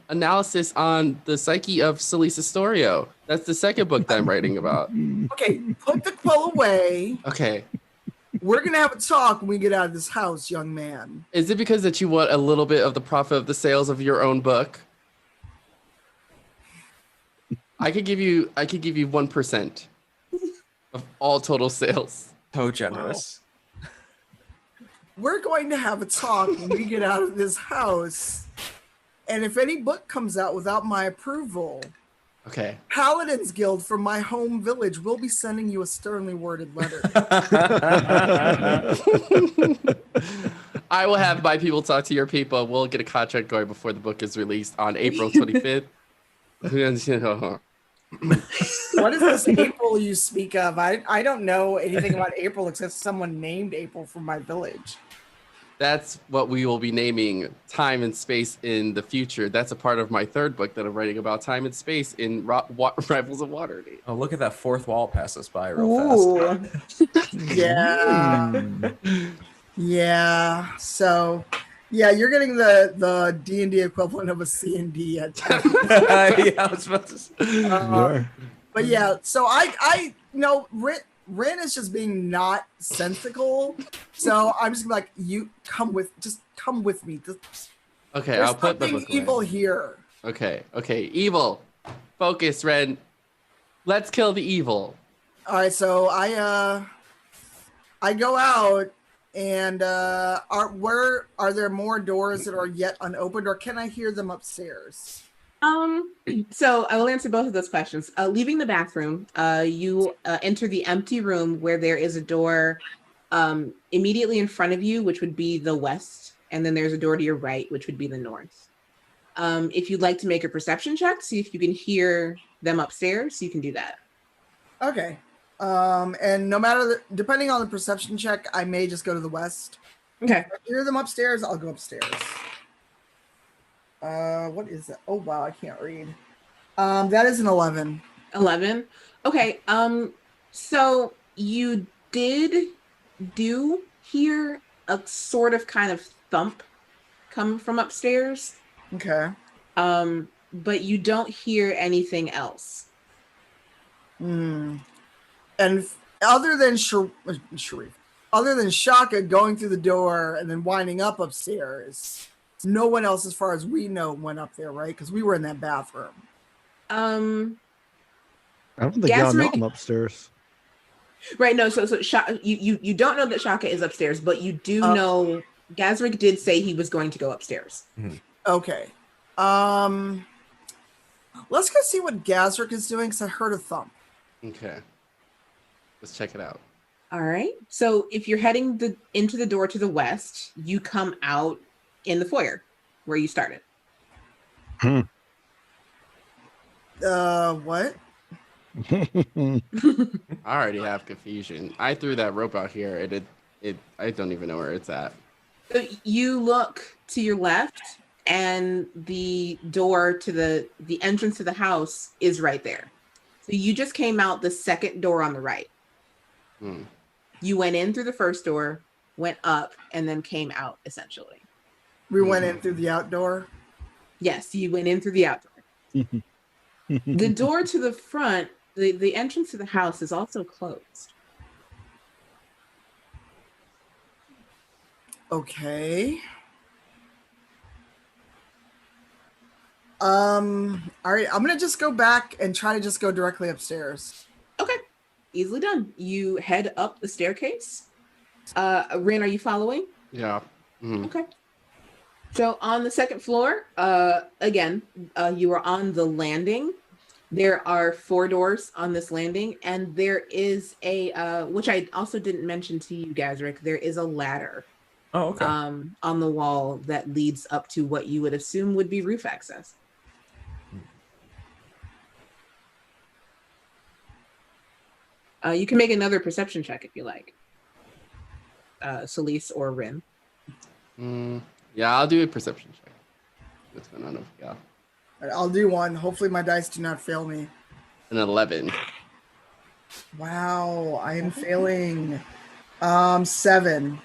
analysis on the psyche of Celise Astorio. That's the second book that I'm writing about. Okay, put the quill away. Okay. We're going to have a talk when we get out of this house, young man. Is it because that you want a little bit of the profit of the sales of your own book? I could give you 1% of all total sales. So generous. Wow. We're going to have a talk when we get out of this house. And if any book comes out without my approval, Okay. Paladins Guild from my home village will be sending you a sternly worded letter. I will have my people talk to your people. We'll get a contract going before the book is released on April 25th. What is this April you speak of? I don't know anything about April except someone named April from my village. That's what we will be naming time and space in the future. That's a part of my third book that I'm writing about time and space in Rivals of Waterdeep. Oh, look at that fourth wall pass us by real fast. Yeah. Yeah. So, yeah, you're getting the D&D equivalent of a C&D at times. Yeah, I was about to say. But yeah, so I Rin is just being not sensical. So I'm just like, you come with me. Okay, There's I'll put the something book evil away. here. Okay, evil. Focus, Ren. Let's kill the evil. All right, so I I go out, and are there more doors that are yet unopened, or can I hear them upstairs? So I will answer both of those questions. Leaving the bathroom, you enter the empty room where there is a door immediately in front of you, which would be the west, and then there's a door to your right, which would be the north. If you'd like to make a perception check, see if you can hear them upstairs, you can do that. Okay. And depending on the perception check, I may just go to the west. Okay. If I hear them upstairs, I'll go upstairs. What is that? Oh wow, I can't read. That is an 11. 11. Okay. So you do hear a sort of kind of thump come from upstairs. Okay. But you don't hear anything else. And other than Sharif, other than Shaka going through the door and then winding up upstairs, no one else, as far as we know, went up there, right? Because we were in that bathroom. I don't think y'all know I'm upstairs. Right. No. So you don't know that Shaka is upstairs, but you do know Gazrick did say he was going to go upstairs. Mhm. Okay. Let's go see what Gazrick is doing, because I heard a thump. Okay. Let's check it out. All right. So if you're heading into the door to the west, you come out in the foyer where you started. What? I already have confusion. I threw that rope out here, and I don't even know where it's at. So you look to your left, and the door to the entrance to the house is right there. So you just came out the second door on the right. You went in through the first door, went up, and then came out, essentially. We went in through the outdoor? Yes, you went in through the outdoor. The door to the front, the entrance to the house is also closed. Okay. All right, I'm gonna just go back and try to just go directly upstairs. Okay, easily done. You head up the staircase. Rin, are you following? Yeah. Mm-hmm. Okay. So on the second floor, again, you are on the landing. There are 4 doors on this landing, and there is a, which I also didn't mention to you, Gazrick, there is a ladder Oh, okay. on the wall that leads up to what you would assume would be roof access. You can make another perception check if you like. Solis or Rin. Yeah, I'll do a perception check. What's going on over here? All right, I'll do one. Hopefully my dice do not fail me. An 11. Wow, I am failing. 7.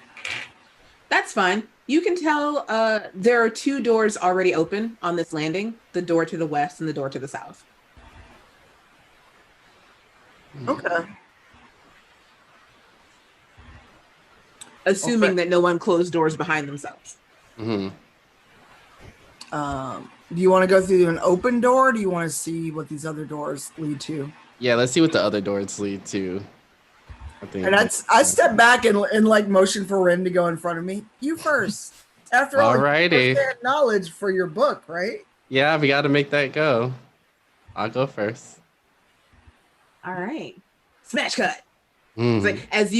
That's fine. You can tell there are 2 doors already open on this landing, the door to the west and the door to the south. Okay. Assuming that no one closed doors behind themselves. Mm-hmm. Do you want to go through an open door, or do you want to see what these other doors lead to? Yeah, let's see what the other doors lead to. I think. And I step back and like motion for Rin to go in front of me. You first. After all, Alrighty. Knowledge for your book, right? Yeah, we got to make that go. I'll go first. All right. Smash cut. It's like as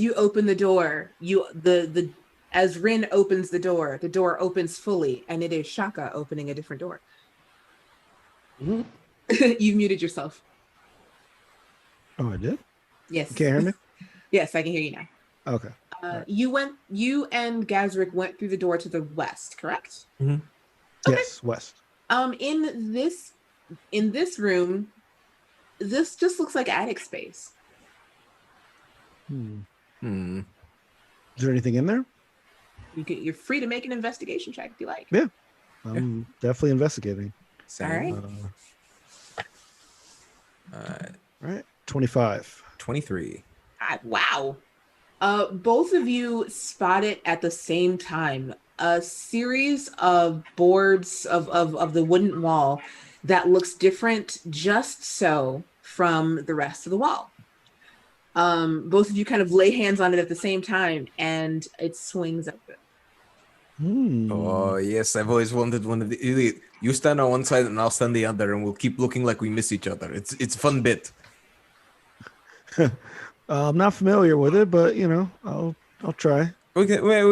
you open the door, as Rin opens the door opens fully, and it is Shaka opening a different door. You've muted yourself. Oh, I did? Yes. You can't hear me? Yes, I can hear you now. Okay. You and Gazrick went through the door to the west, correct? Okay. Yes, west. In this room, this just looks like attic space. Is there anything in there? You're free to make an investigation check if you like. Yeah. I'm definitely investigating. All right. Right. 25. 23. Wow. Both of you spot it at the same time. A series of boards of the wooden wall that looks different just so from the rest of the wall. Both of you kind of lay hands on it at the same time, and it swings open. Oh yes, I've always wanted one of the. You stand on one side and I'll stand the other, and we'll keep looking like we miss each other. It's a fun bit. I'm not familiar with it, but I'll try. We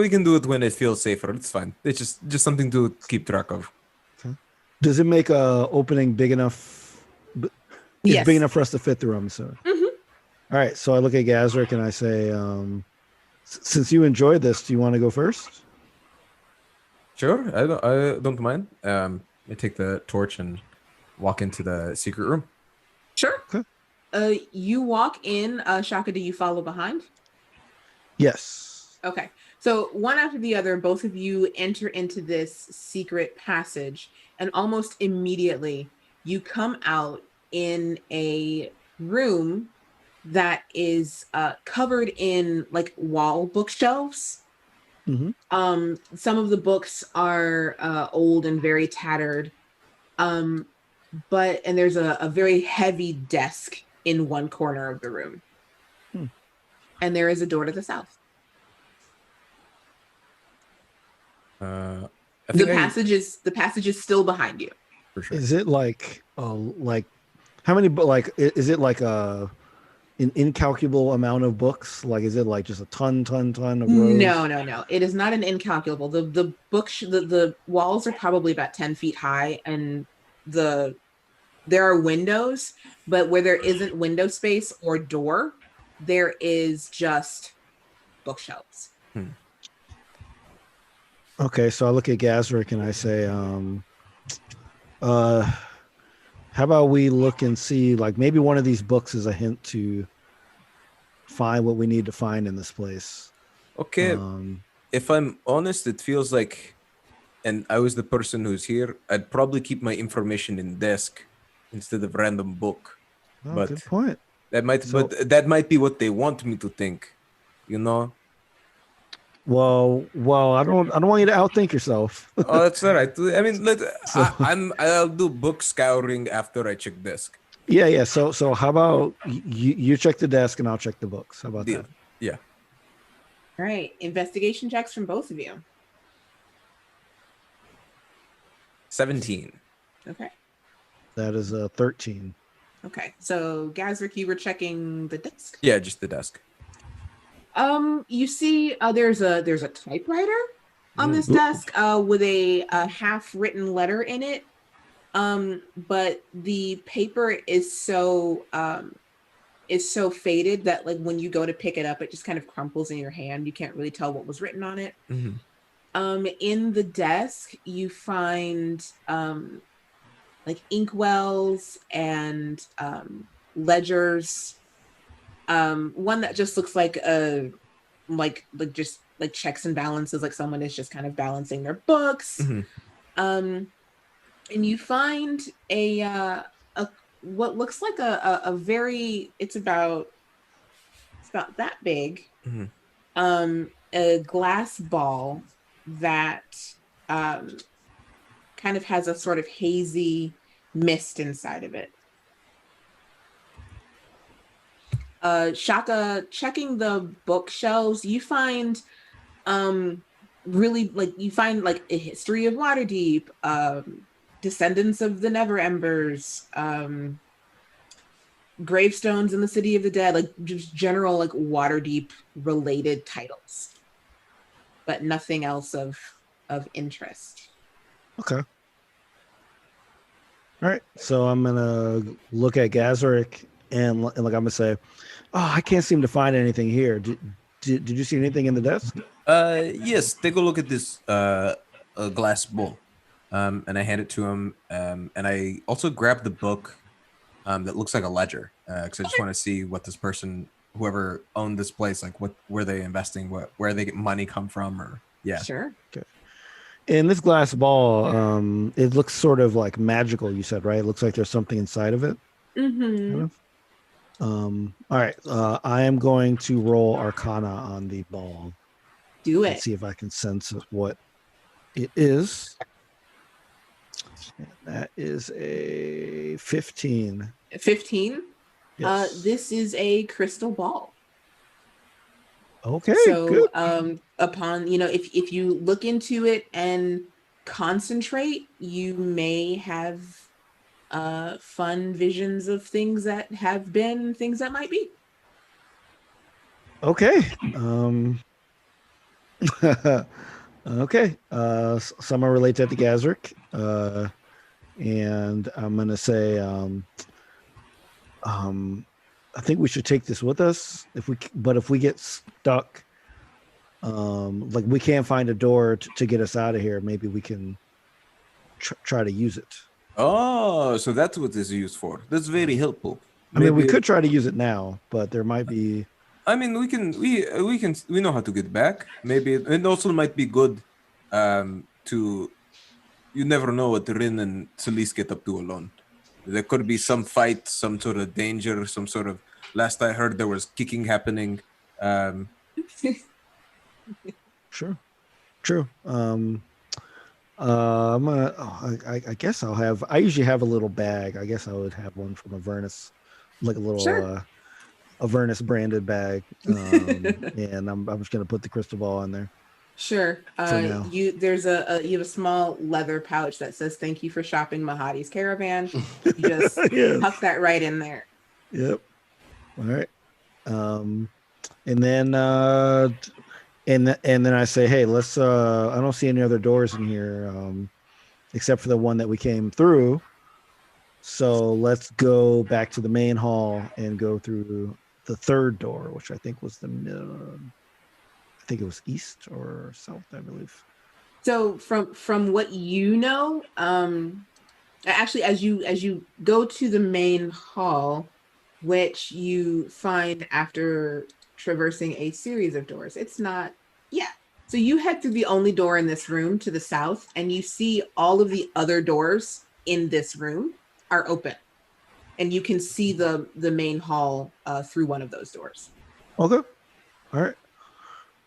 can do it when it feels safer. It's fine. It's just something to keep track of. Okay. Does it make a opening big enough? It's Yes. big enough for us to fit through them. So, all right. So I look at Gazrick and I say, since you enjoyed this, do you want to go first? Sure, I don't mind. I take the torch and walk into the secret room. Sure. Okay. You walk in. Shaka, do you follow behind? Yes. Okay. So one after the other, both of you enter into this secret passage, and almost immediately you come out in a room that is covered in like wall bookshelves. Some of the books are old and very tattered. And there's a very heavy desk in one corner of the room. And there is a door to the south. The passage is still behind you. For sure. Is it like how many? Is it like an incalculable amount of books? Like, is it like just a ton of rows? No. It is not an incalculable. The the walls are probably about 10 feet high, and there are windows, but where there isn't window space or door, there is just bookshelves. Okay, so I look at Gazrick and I say, how about we look and see, like maybe one of these books is a hint to find what we need to find in this place. Okay. If I'm honest, it feels like, and I was the person who's here, I'd probably keep my information in desk instead of random book. Oh, but good point. But that might be what they want me to think, you know? Well, I don't want you to outthink yourself. Oh, that's all right. I mean, I'll do book scouring after I check desk. Yeah. So how about you check the desk and I'll check the books? How about Deal. that? Yeah. All right. Investigation checks from both of you. 17. Okay. That is a 13. Okay. So Gazrick, you were checking the desk? Yeah, just the desk. You see there's a typewriter on this desk with a half-written letter in it. But the paper is so faded that like when you go to pick it up, it just kind of crumples in your hand. You can't really tell what was written on it. In the desk, you find like inkwells and ledgers. One that just looks like just checks and balances, like someone is just kind of balancing their books. And you find a what looks like a very, it's about that big, a glass ball that kind of has a sort of hazy mist inside of it. Shaka, checking the bookshelves, you find really you find like a history of Waterdeep, descendants of the Never Embers, gravestones in the City of the Dead, like just general like Waterdeep related titles, but nothing else of interest. Okay. All right. So I'm gonna look at Gazrick and like I'm gonna say, oh, I can't seem to find anything here. Did you see anything in the desk? Yes. Take a look at this a glass bowl. And I hand it to him. And I also grab the book that looks like a ledger, because I just want to see what this person, whoever owned this place, like were they investing, where they get money come from, or Sure. Okay. In this glass ball, it looks sort of like magical. You said, right? It looks like there's something inside of it. Kind of. All right. I am going to roll Arcana on the ball. Do it. And see if I can sense what it is. And that is a 15. 15. Yes. This is a crystal ball. Okay, So good. upon, if you look into it and concentrate, you may have fun visions of things that have been, things that might be. Okay. Okay. Some are related to Gazric. And I'm gonna say I think we should take this with us but if we get stuck, like we can't find a door to get us out of here, maybe we can try to use it. Oh, so that's what this is used for. That's very helpful. I mean, we Maybe- could try to use it now, but there might be. I mean, we know how to get back. Maybe it also might be good to. You never know what Rin and Celeste get up to alone. There could be some fight, some sort of danger, some sort of. Last I heard, there was kicking happening. Sure. True. I'm gonna. I guess I'll have. I usually have a little bag. I guess I would have one from Avernus, like a little Sure. Avernus branded bag. And I'm just gonna put the crystal ball in there. Sure. now. You have a small leather pouch that says "Thank you for shopping Mahadi's Caravan." You just Yes. tuck that right in there. Yep. All right. And then and then I say, hey, let's. I don't see any other doors in here, except for the one that we came through. So let's go back to the main hall and go through the third door, which I think was I think it was east or south, I believe. So from what you know, actually, as you go to the main hall, which you find after traversing a series of doors, it's not. Yeah. So you head through the only door in this room to the south, and you see all of the other doors in this room are open, and you can see the main hall through one of those doors. Okay. All right.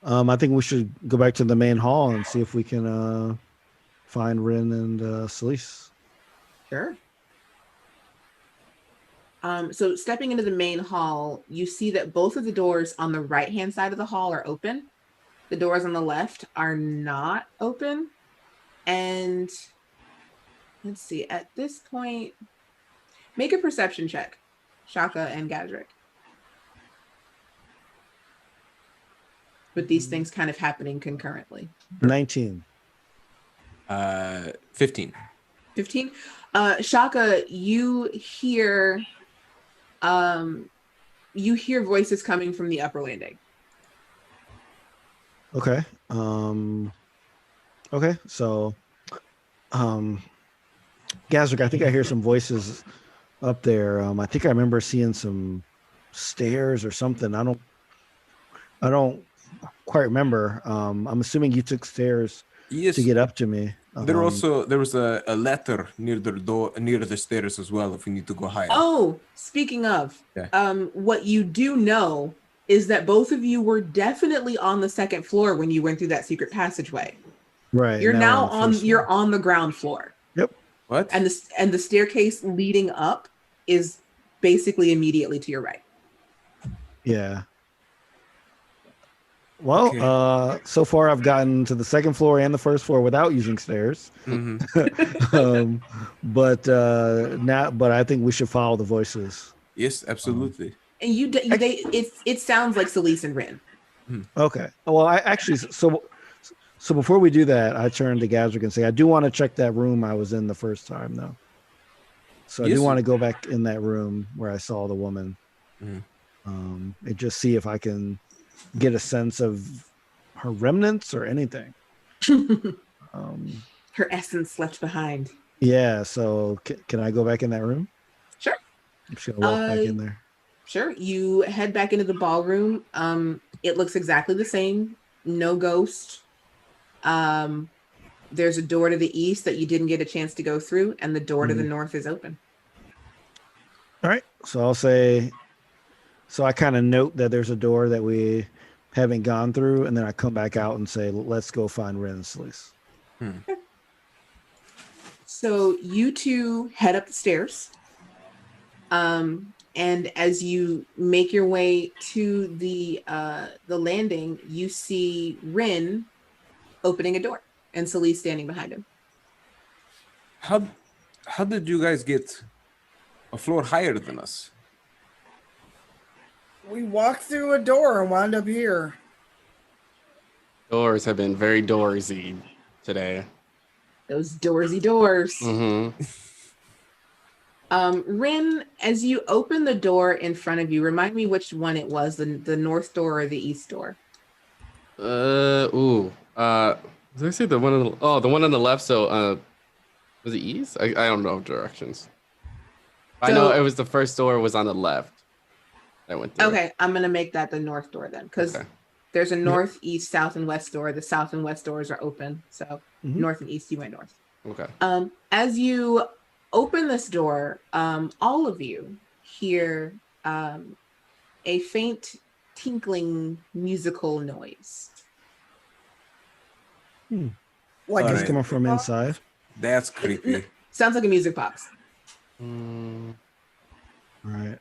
I think we should go back to the main hall and see if we can find Rin and Celeste. Sure. So stepping into the main hall, you see that both of the doors on the right-hand side of the hall are open. The doors on the left are not open. And let's see, at this point, make a perception check, Shaka and Gadrick. With these things kind of happening concurrently. 19. 15. 15. Shaka, you hear voices coming from the upper landing. Okay. Okay. So, Gazrick, I think I hear some voices up there. I think I remember seeing some stairs or something. I don't quite remember. I'm assuming you took stairs Yes. to get up to me. There was a ladder near the door, near the stairs as well. If we need to go higher. Oh, speaking of, Yeah. what you do know is that both of you were definitely on the second floor when you went through that secret passageway. Right. You're now we're the first you're floor. on the ground floor. Yep. What? And the staircase leading up is basically immediately to your right. Yeah. Well, Okay. so far I've gotten to the second floor and the first floor without using stairs. Mhm. But I think we should follow the voices. Yes, absolutely. And it sounds like Celeste and Rin. Okay. Well, I actually so before we do that, I turn to Gazrick and say, I do want to check that room I was in the first time, though. So I Yes. do want to go back in that room where I saw the woman, Mhm. and just see if I can get a sense of her remnants or anything. Her essence left behind. Yeah. So can I go back in that room? Sure. I'm just gonna walk back in there. Sure. You head back into the ballroom. It looks exactly the same. No ghost. There's a door to the east that you didn't get a chance to go through, and the door to the north is open. All right. So I'll say. So I kind of note that there's a door that we haven't gone through, and then I come back out and say, "Let's go find Rin and Celeste." So you two head up the stairs. And as you make your way to the landing, you see Rin opening a door and Celeste standing behind him. How did you guys get a floor higher than us? We walked through a door and wound up here. Doors have been very doorsy today. Those doorsy doors. Mm-hmm. Rin, as you open the door in front of you, remind me which one it was, the north door or the east door? Did I say the one on the one on the left? So, was it east? I don't know directions. I know it was the first door was on the left. I went through. Okay, I'm gonna make that the north door then, because there's a north, east, south, and west door. The south and west doors are open, so north and east, you went north. Okay. As you open this door, all of you hear a faint tinkling musical noise. Like It's coming from inside. That's creepy. Sounds like a music box. All right.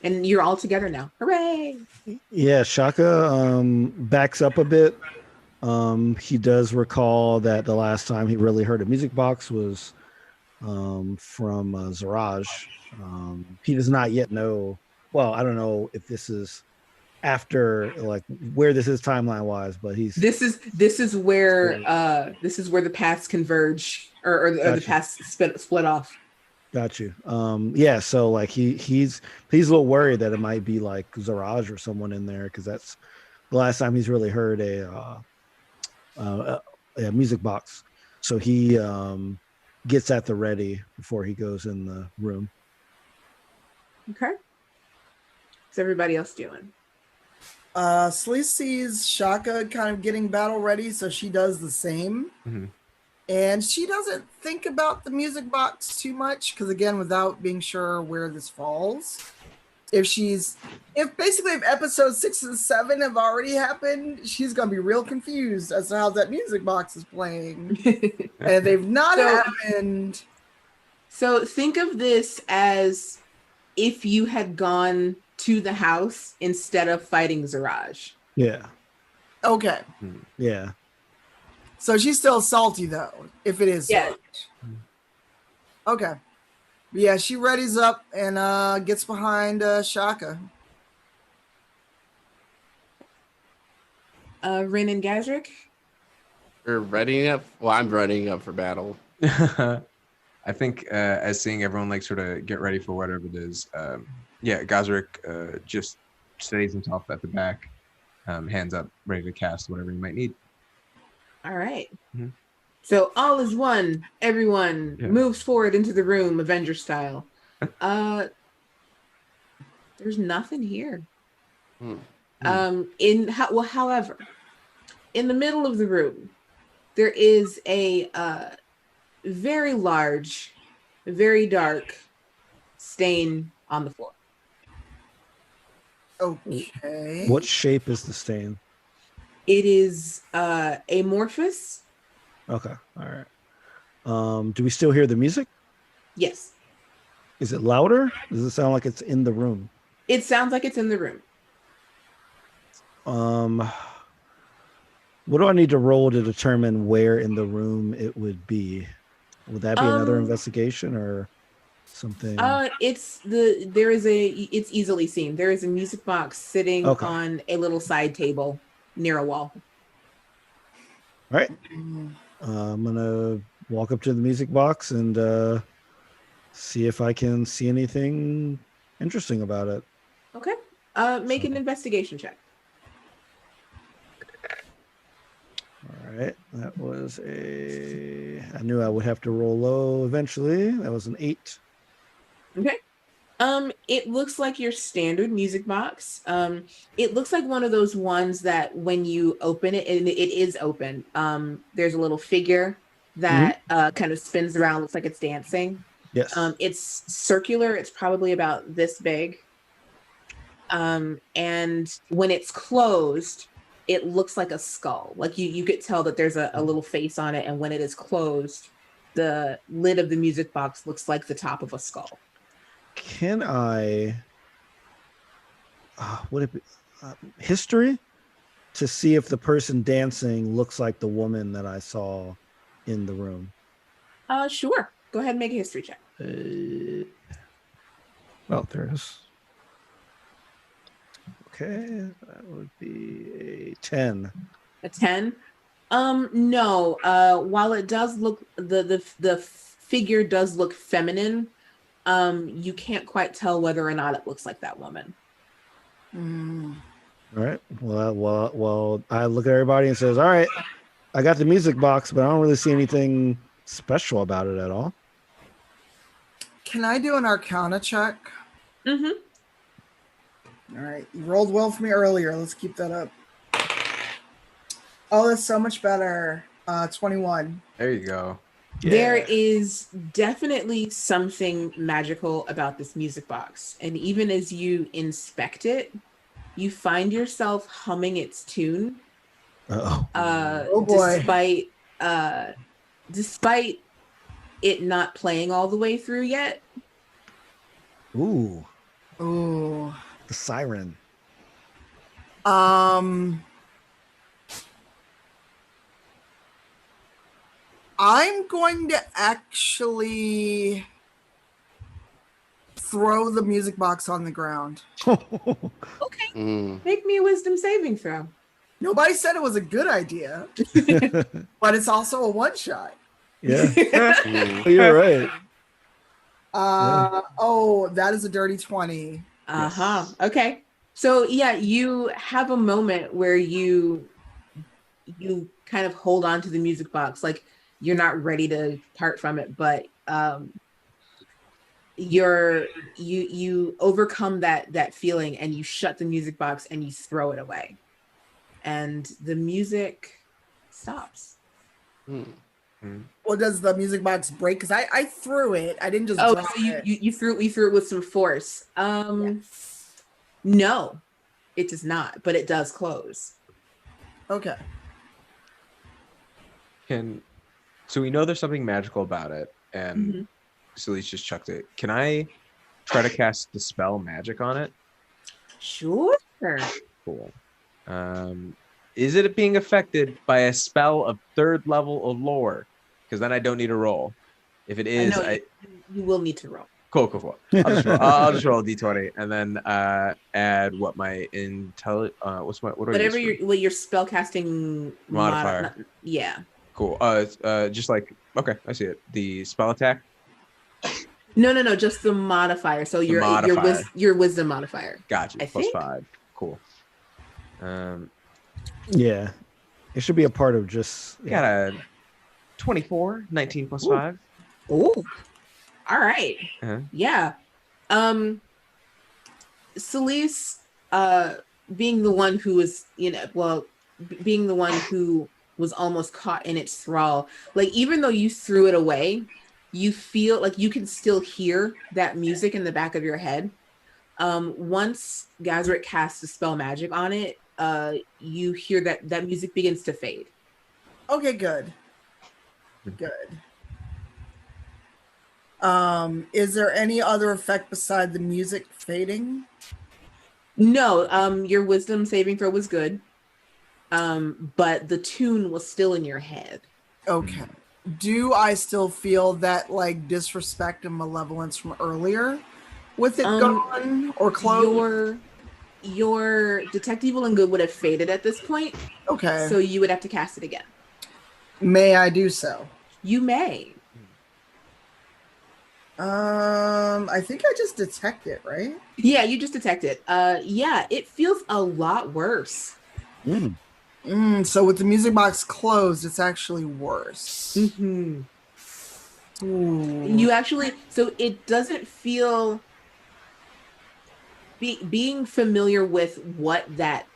And you're all together now. Hooray! Yeah, Shaka backs up a bit. He does recall that the last time he really heard a music box was from Zaraj. He does not yet know. Well, I don't know if this is after, like, where this is timeline wise, but this is where the paths converge, or the paths split off. Got you. Yeah, so like he's a little worried that it might be like Zaraj or someone in there, because that's the last time he's really heard a music box. So he gets at the ready before he goes in the room. Okay. What's everybody else doing? Sleaze sees Shaka kind of getting battle ready, so she does the same. Mm-hmm. And she doesn't think about the music box too much, because again, without being sure where this falls, if episode 6 and 7 have already happened, she's gonna be real confused as to how that music box is playing. And they've not happened. So think of this as if you had gone to the house instead of fighting Zaraj. Yeah. Okay. Yeah. So she's still salty though, if it is. Yeah. Okay. Yeah, she readies up and gets behind Shaka. Rin and Gazrick? You're readying up? Well, I'm readying up for battle. I think as seeing everyone like sort of get ready for whatever it is, Gazrick just steadies himself at the back, hands up, ready to cast whatever he might need. All right. Mm-hmm. So all is one. Everyone moves forward into the room, Avenger style. There's nothing here. However, in the middle of the room, there is a very large, very dark stain on the floor. Okay. What shape is the stain? It is amorphous. Okay. All right. Do we still hear the music? Yes. Is it louder? Does it sound like it's in the room? It sounds like it's in the room. What do I need to roll to determine where in the room it would be? Would that be another investigation or something? It's easily seen. There is a music box sitting on a little side table near a wall. All right. I'm gonna walk up to the music box and see if I can see anything interesting about it. Okay. Make an investigation check. All right. That was I knew I would have to roll low eventually. That was an 8. Okay. It looks like your standard music box. It looks like one of those ones that when you open it, and it is open, there's a little figure that kind of spins around, looks like it's dancing. Yes. It's circular. It's probably about this big. And when it's closed, it looks like a skull. Like you could tell that there's a little face on it. And when it is closed, the lid of the music box looks like the top of a skull. Can I? Would it be history to see if the person dancing looks like the woman that I saw in the room? Sure. Go ahead and make a history check. Well, there it is. Okay, that would be a 10. A 10. No. While it does look the figure does look feminine, you can't quite tell whether or not it looks like that woman. All right. Well, I look at everybody and says, "All right, I got the music box, but I don't really see anything special about it at all." Can I do an Arcana check? Mm-hmm. All right. You rolled well for me earlier. Let's keep that up. Oh, that's so much better. 21. There you go. There is definitely something magical about this music box. And even as you inspect it, you find yourself humming its tune. Oh boy. Despite it not playing all the way through yet. Ooh, Ooh. the siren. I'm going to actually throw the music box on the ground. Okay. Make me a wisdom saving throw. Nobody said it was a good idea, but it's also a one shot. Yeah, you're right. Oh, that is a dirty 20. Uh-huh. Yes. Okay. So yeah, you have a moment where you kind of hold on to the music box, like you're not ready to part from it, but you overcome that feeling and you shut the music box and you throw it away. And the music stops. Well, does the music box break? Because I threw it. I didn't just drop so it. you threw it with some force. No, it does not, but it does close. Okay. So we know there's something magical about it, and Celeste just chucked it. Can I try to cast Dispel Magic on it? Sure. Cool. Is it being affected by a spell of 3rd level of lore? Because then I don't need to roll. If it is, you will need to roll. Cool. I'll just roll a d20 and then add what my whatever your spell casting modifier. Yeah. Cool. Just like, okay, I see it. The spell attack. No, just the modifier. So your wisdom modifier. Gotcha. +5. Cool. Yeah, it should be a part of just. Got a 24, 19 + 5. Oh, all right. Yeah. Celeste, being the one who was, being the one who was almost caught in its thrall, like even though you threw it away, you feel like you can still hear that music in the back of your head. Once Gazrick casts a spell magic on it, you hear that music begins to fade. Okay, good. Is there any other effect beside the music fading? No, your wisdom saving throw was good. But the tune was still in your head. Okay. Do I still feel that like disrespect and malevolence from earlier with it gone or closed? Your detect evil and good would have faded at this point. Okay. So you would have to cast it again. May I do so? You may. I think I just detect it, right? Yeah, you just detect it. Yeah, it feels a lot worse. So with the music box closed, it's actually worse. You actually, so it doesn't feel, being familiar with what that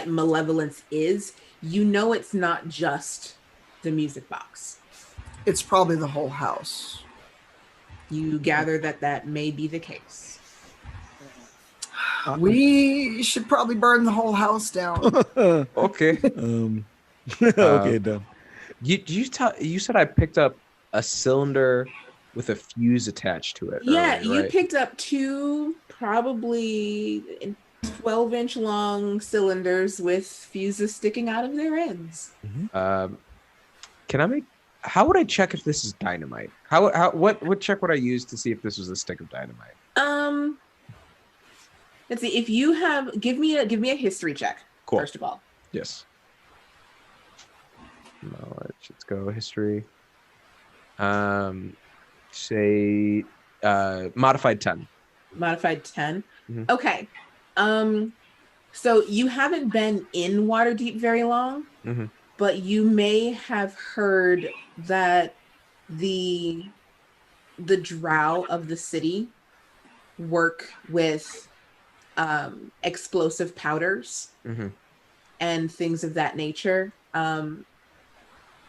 malevolence is, it's not just the music box. It's probably the whole house. You gather that may be the case. We should probably burn the whole house down. Okay. Okay, done. You said I picked up a cylinder with a fuse attached to it. Yeah, earlier, you right? picked up two probably 12-inch long cylinders with fuses sticking out of their ends. Can I make? How would I check if this is dynamite? What check would I use to see if this was a stick of dynamite? Let's see. If you have, give me a history check. Cool. First of all. Yes. Knowledge. Let's go history. Say modified 10. Modified 10. Mhm. Okay. So you haven't been in Waterdeep very long, but you may have heard that the drow of the city work with explosive powders and things of that nature.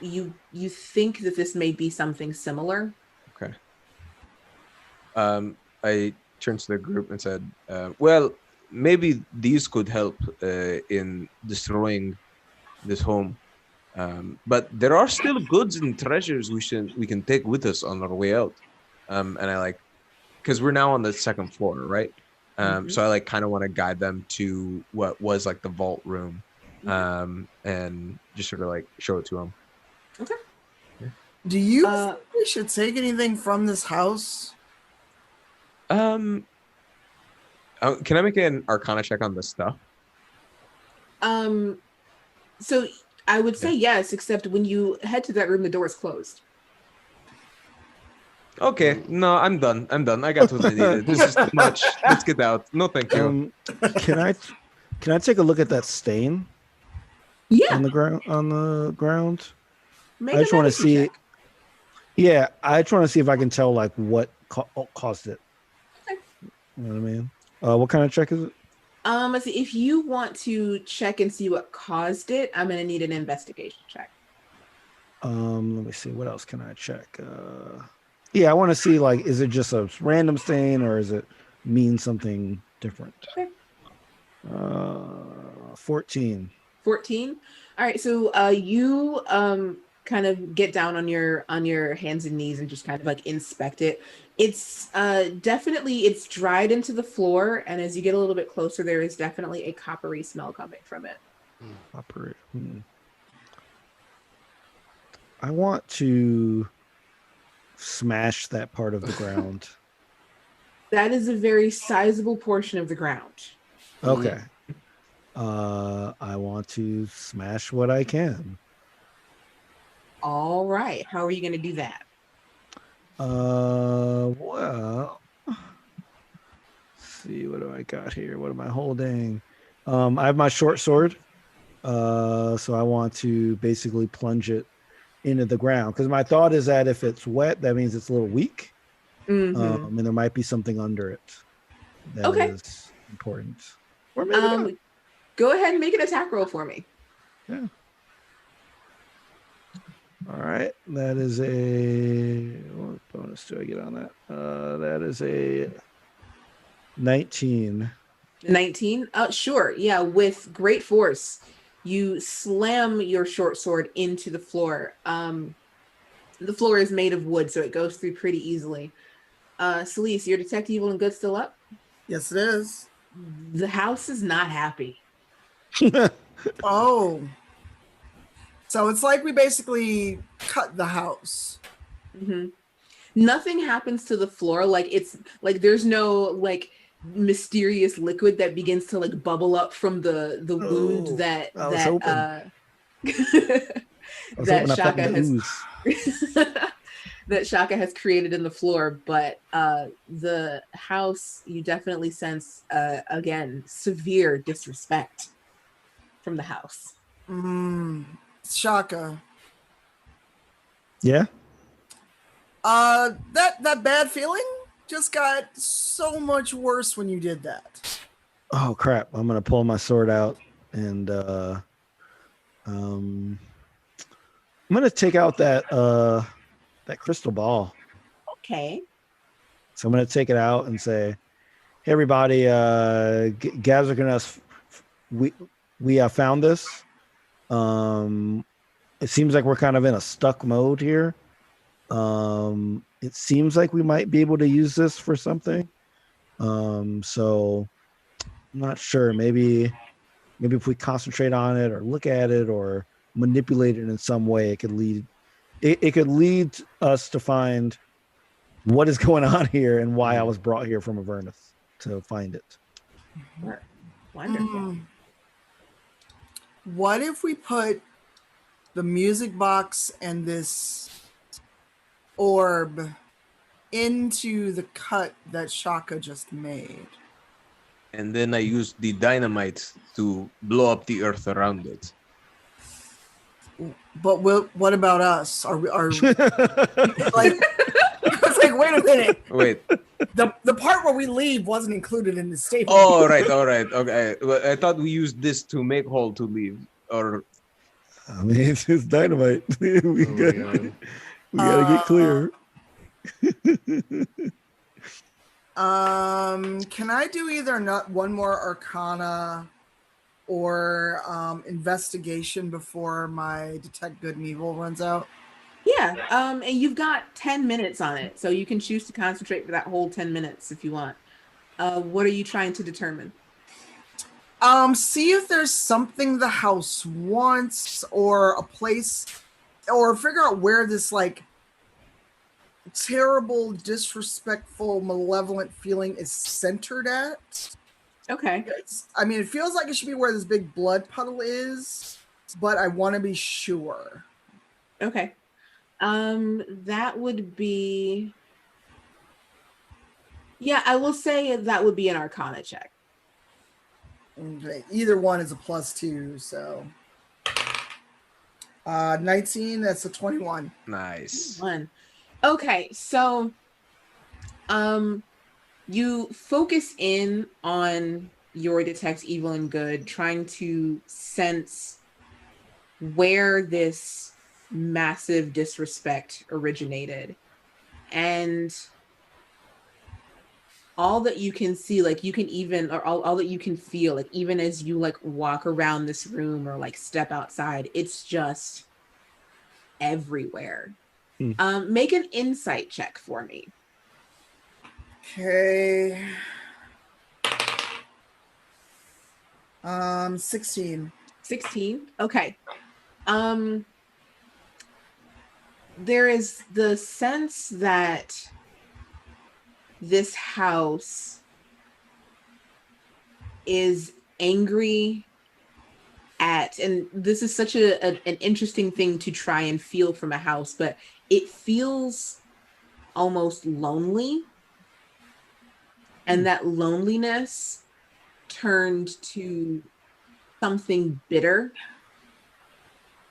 You think that this may be something similar. Okay. I turned to the group and said, well, maybe these could help in destroying this home. But there are still goods and treasures we can take with us on our way out. And I because we're now on the second floor, right? So I kind of want to guide them to what was the vault room, and just sort of show it to them. Okay. Do you think we should take anything from this house? Can I make an Arcana check on this stuff? So I would say yes, except when you head to that room, the door is closed. Okay, no, I'm done. I got what I needed. This is too much. Let's get out. No, thank you. Can I take a look at that stain? Yeah. On the ground. Make I just a want to medicine see. check. Yeah, I just want to see if I can tell what caused it. Okay. You know what I mean? What kind of check is it? Let's see. If you want to check and see what caused it, I'm gonna need an investigation check. Let me see. What else can I check? Yeah, I want to see is it just a random stain or is it mean something different? Okay. 14. 14. All right. So you kind of get down on your hands and knees and just kind of inspect it. It's definitely it's dried into the floor, and as you get a little bit closer, there is definitely a coppery smell coming from it. Coppery. I want to smash that part of the ground. That is a very sizable portion of the ground. Okay. I want to smash what I can. All right. How are you going to do that? Well, let's see, what do I got here? What am I holding? I have my short sword. So I want to basically plunge it into the ground because my thought is that if it's wet, that means it's a little weak. And there might be something under it that is important. Or maybe not. Go ahead and make an attack roll for me. Yeah. All right. That is what bonus do I get on that? That is a 19. 19? Sure. Yeah. With great force, you slam your short sword into the floor. The floor is made of wood, so it goes through pretty easily. Celeste, your detect evil and good still up? Yes, it is. The house is not happy. Oh. So it's we basically cut the house. Nothing happens to the floor. It's there's no mysterious liquid that begins to bubble up from the wound that that Shaka has created in the floor, but the house, you definitely sense again severe disrespect from the house. Shaka. Yeah. That bad feeling just got so much worse when you did that. Oh crap! I'm gonna pull my sword out and I'm gonna take out that crystal ball. Okay. So I'm gonna take it out and say, "Hey everybody, Gazrick and us, we found this. It seems like we're kind of in a stuck mode here. It seems like we might be able to use this for something. So I'm not sure. Maybe if we concentrate on it or look at it or manipulate it in some way, it could lead us to find what is going on here and why I was brought here from Avernus to find it. Wonderful. What if we put the music box and this orb into the cut that Shaka just made? And then I used the dynamite to blow up the earth around it. But what about us? Are like? It's like, wait a minute. Wait. The part where we leave wasn't included in the statement. Oh, right. All right. Okay. Well, I thought we used this to make hole to leave. Or I mean, it's dynamite. we gotta get clear. Can I do either not one more Arcana or investigation before my detect good and evil runs out? Yeah. And you've got 10 minutes on it, so you can choose to concentrate for that whole 10 minutes if you want. What are you trying to determine? See if there's something the house wants or a place, or figure out where this like terrible, disrespectful, malevolent feeling is centered at. Okay. I mean, it feels like it should be where this big blood puddle is, but I want to be sure. Okay. That would be... Yeah, I will say that would be an Arcana check. Okay. Either one is a +2, so... 19, that's a 21. nice. 1. Okay, so you focus in on your detect evil and good, trying to sense where this massive disrespect originated. And all that you can see, like you can even, or all that you can feel, like even as you like walk around this room or like step outside, it's just everywhere. Make an insight check for me. Okay. 16. 16. Okay. There is the sense that this house is angry at, and this is such an interesting thing to try and feel from a house, but it feels almost lonely. And that loneliness turned to something bitter,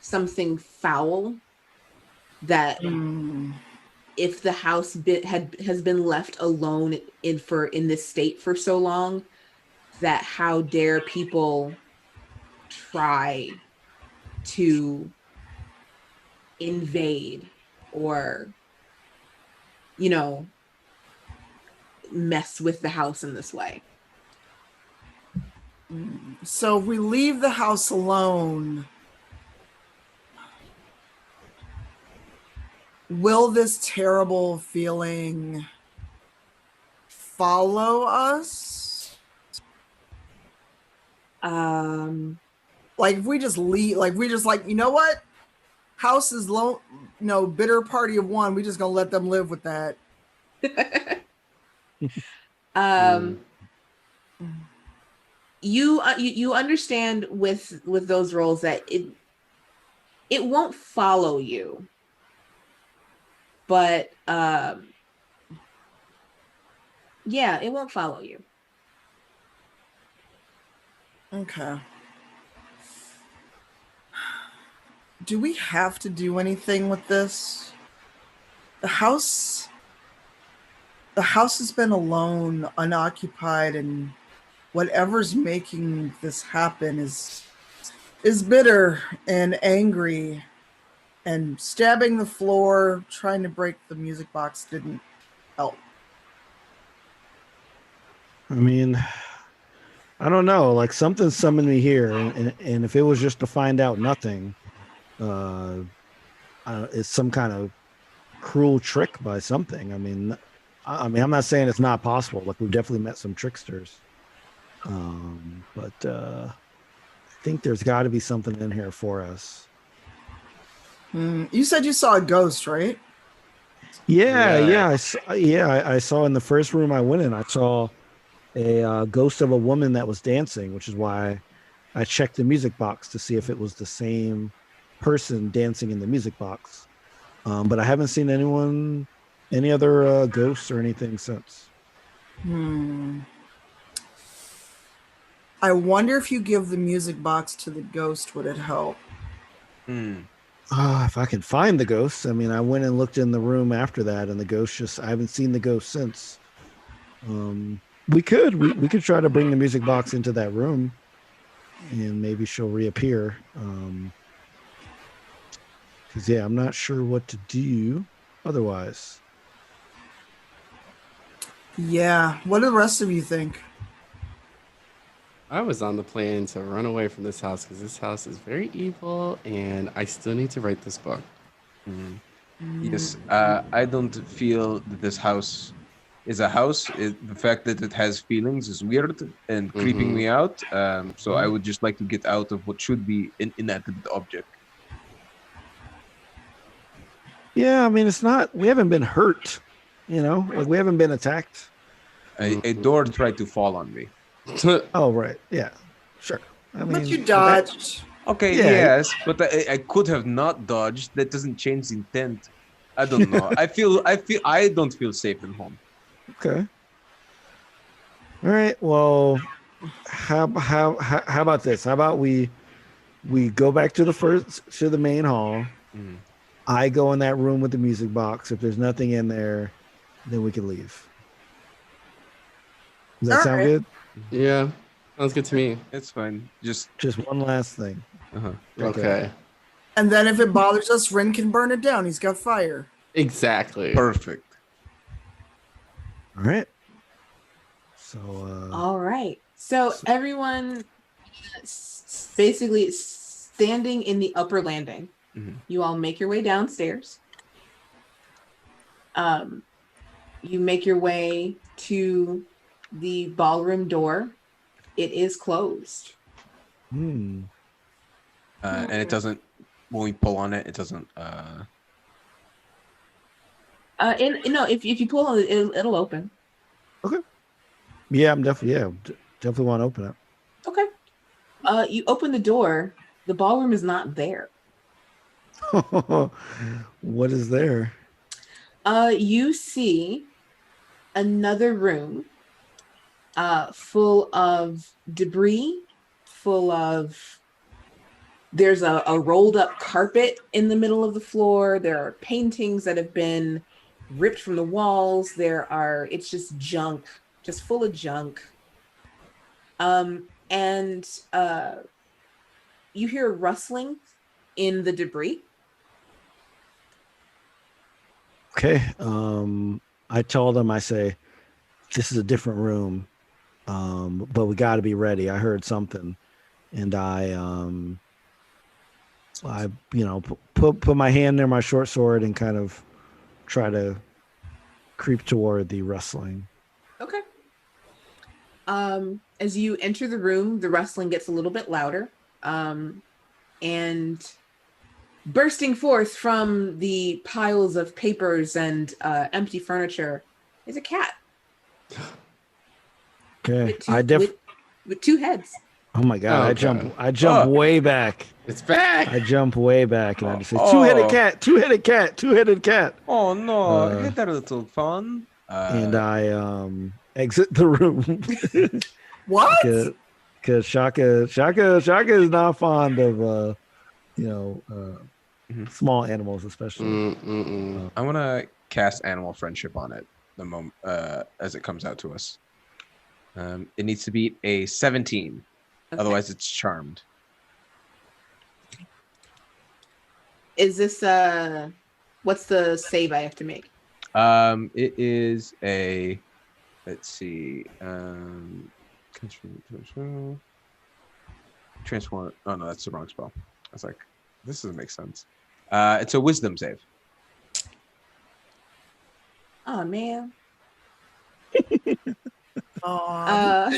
something foul, that if the house has been left alone in this state for so long, that how dare people try to invade or, you know, mess with the house in this way. So if we leave the house alone, will this terrible feeling follow us? Like if we just leave, like we just like, you know what? House is low, bitter party of one. We just gonna let them live with that. You understand with those roles that it won't follow you, but yeah, it won't follow you. Okay. Do we have to do anything with this? The house has been alone, unoccupied, and whatever's making this happen is bitter and angry, and stabbing the floor, trying to break the music box didn't help. I mean, I don't know. Like something summoned me here, and if it was just to find out nothing, it's some kind of cruel trick by something. I mean, I'm not saying it's not possible. Like we've definitely met some tricksters, but I think there's got to be something in here for us. You said you saw a ghost, right? Yeah. I saw in the first room I went in. I saw a ghost of a woman that was dancing, which is why I checked the music box to see if it was the same person dancing in the music box. But I haven't seen any other ghosts or anything since. I wonder if you give the music box to the ghost, would it help? If I can find the ghost. I mean, I went and looked in the room after that, and the ghost I haven't seen the ghost since. We could try to bring the music box into that room, and maybe she'll reappear. Because I'm not sure what to do otherwise. Yeah. What do the rest of you think? I was on the plan to run away from this house because this house is very evil, and I still need to write this book. Yes, I don't feel that this house is a house. The fact that it has feelings is weird and creeping me out. So I would just like to get out of what should be an inanimate object. Yeah, I mean, it's not. We haven't been hurt, like we haven't been attacked. A door tried to fall on me. Oh, right. Yeah, sure. I mean, But you dodged. Okay, Yeah. yes, but I could have not dodged. That doesn't change the intent. I don't know. I don't feel safe at home. Okay. All right. Well, how about this? How about we go back to the main hall. I go in that room with the music box. If there's nothing in there, then we can leave. Does that All sound right. good? Yeah, sounds good to me. It's fine. Just one last thing. Okay. And then if it bothers us, Rin can burn it down. He's got fire. Exactly. perfect. All right. So All right. So everyone basically standing in the upper landing. You all make your way downstairs. You make your way to the ballroom door. It is closed. And it doesn't. When we pull on it, it doesn't. If you pull on it, it'll open. Okay. Yeah, I'm definitely want to open it. Okay. You open the door. The ballroom is not there. What is there? You see another room full of debris, there's a rolled up carpet in the middle of the floor. There are paintings that have been ripped from the walls. It's just junk, just full of junk. And you hear rustling in the debris. Okay. I told them, I say, this is a different room, but we got to be ready. I heard something, and I put my hand near my short sword and kind of try to creep toward the rustling. Okay. As you enter the room, the rustling gets a little bit louder, and bursting forth from the piles of papers and empty furniture is a cat. Okay. With two heads. Oh my god! Oh, I jump way back. It's back. I jump way back, and I just say, two-headed cat, two-headed cat, two-headed cat. Oh no! Hey there, little fun. And I exit the room. What? Because Shaka is not fond of small animals, especially. I want to cast animal friendship on it the moment as it comes out to us. It needs to beat a 17, Okay. otherwise it's charmed. Is this what's the save I have to make? It is a, let's see, transform. Oh no, that's the wrong spell. I was like, this doesn't make sense. It's a wisdom save. Oh man. Aw,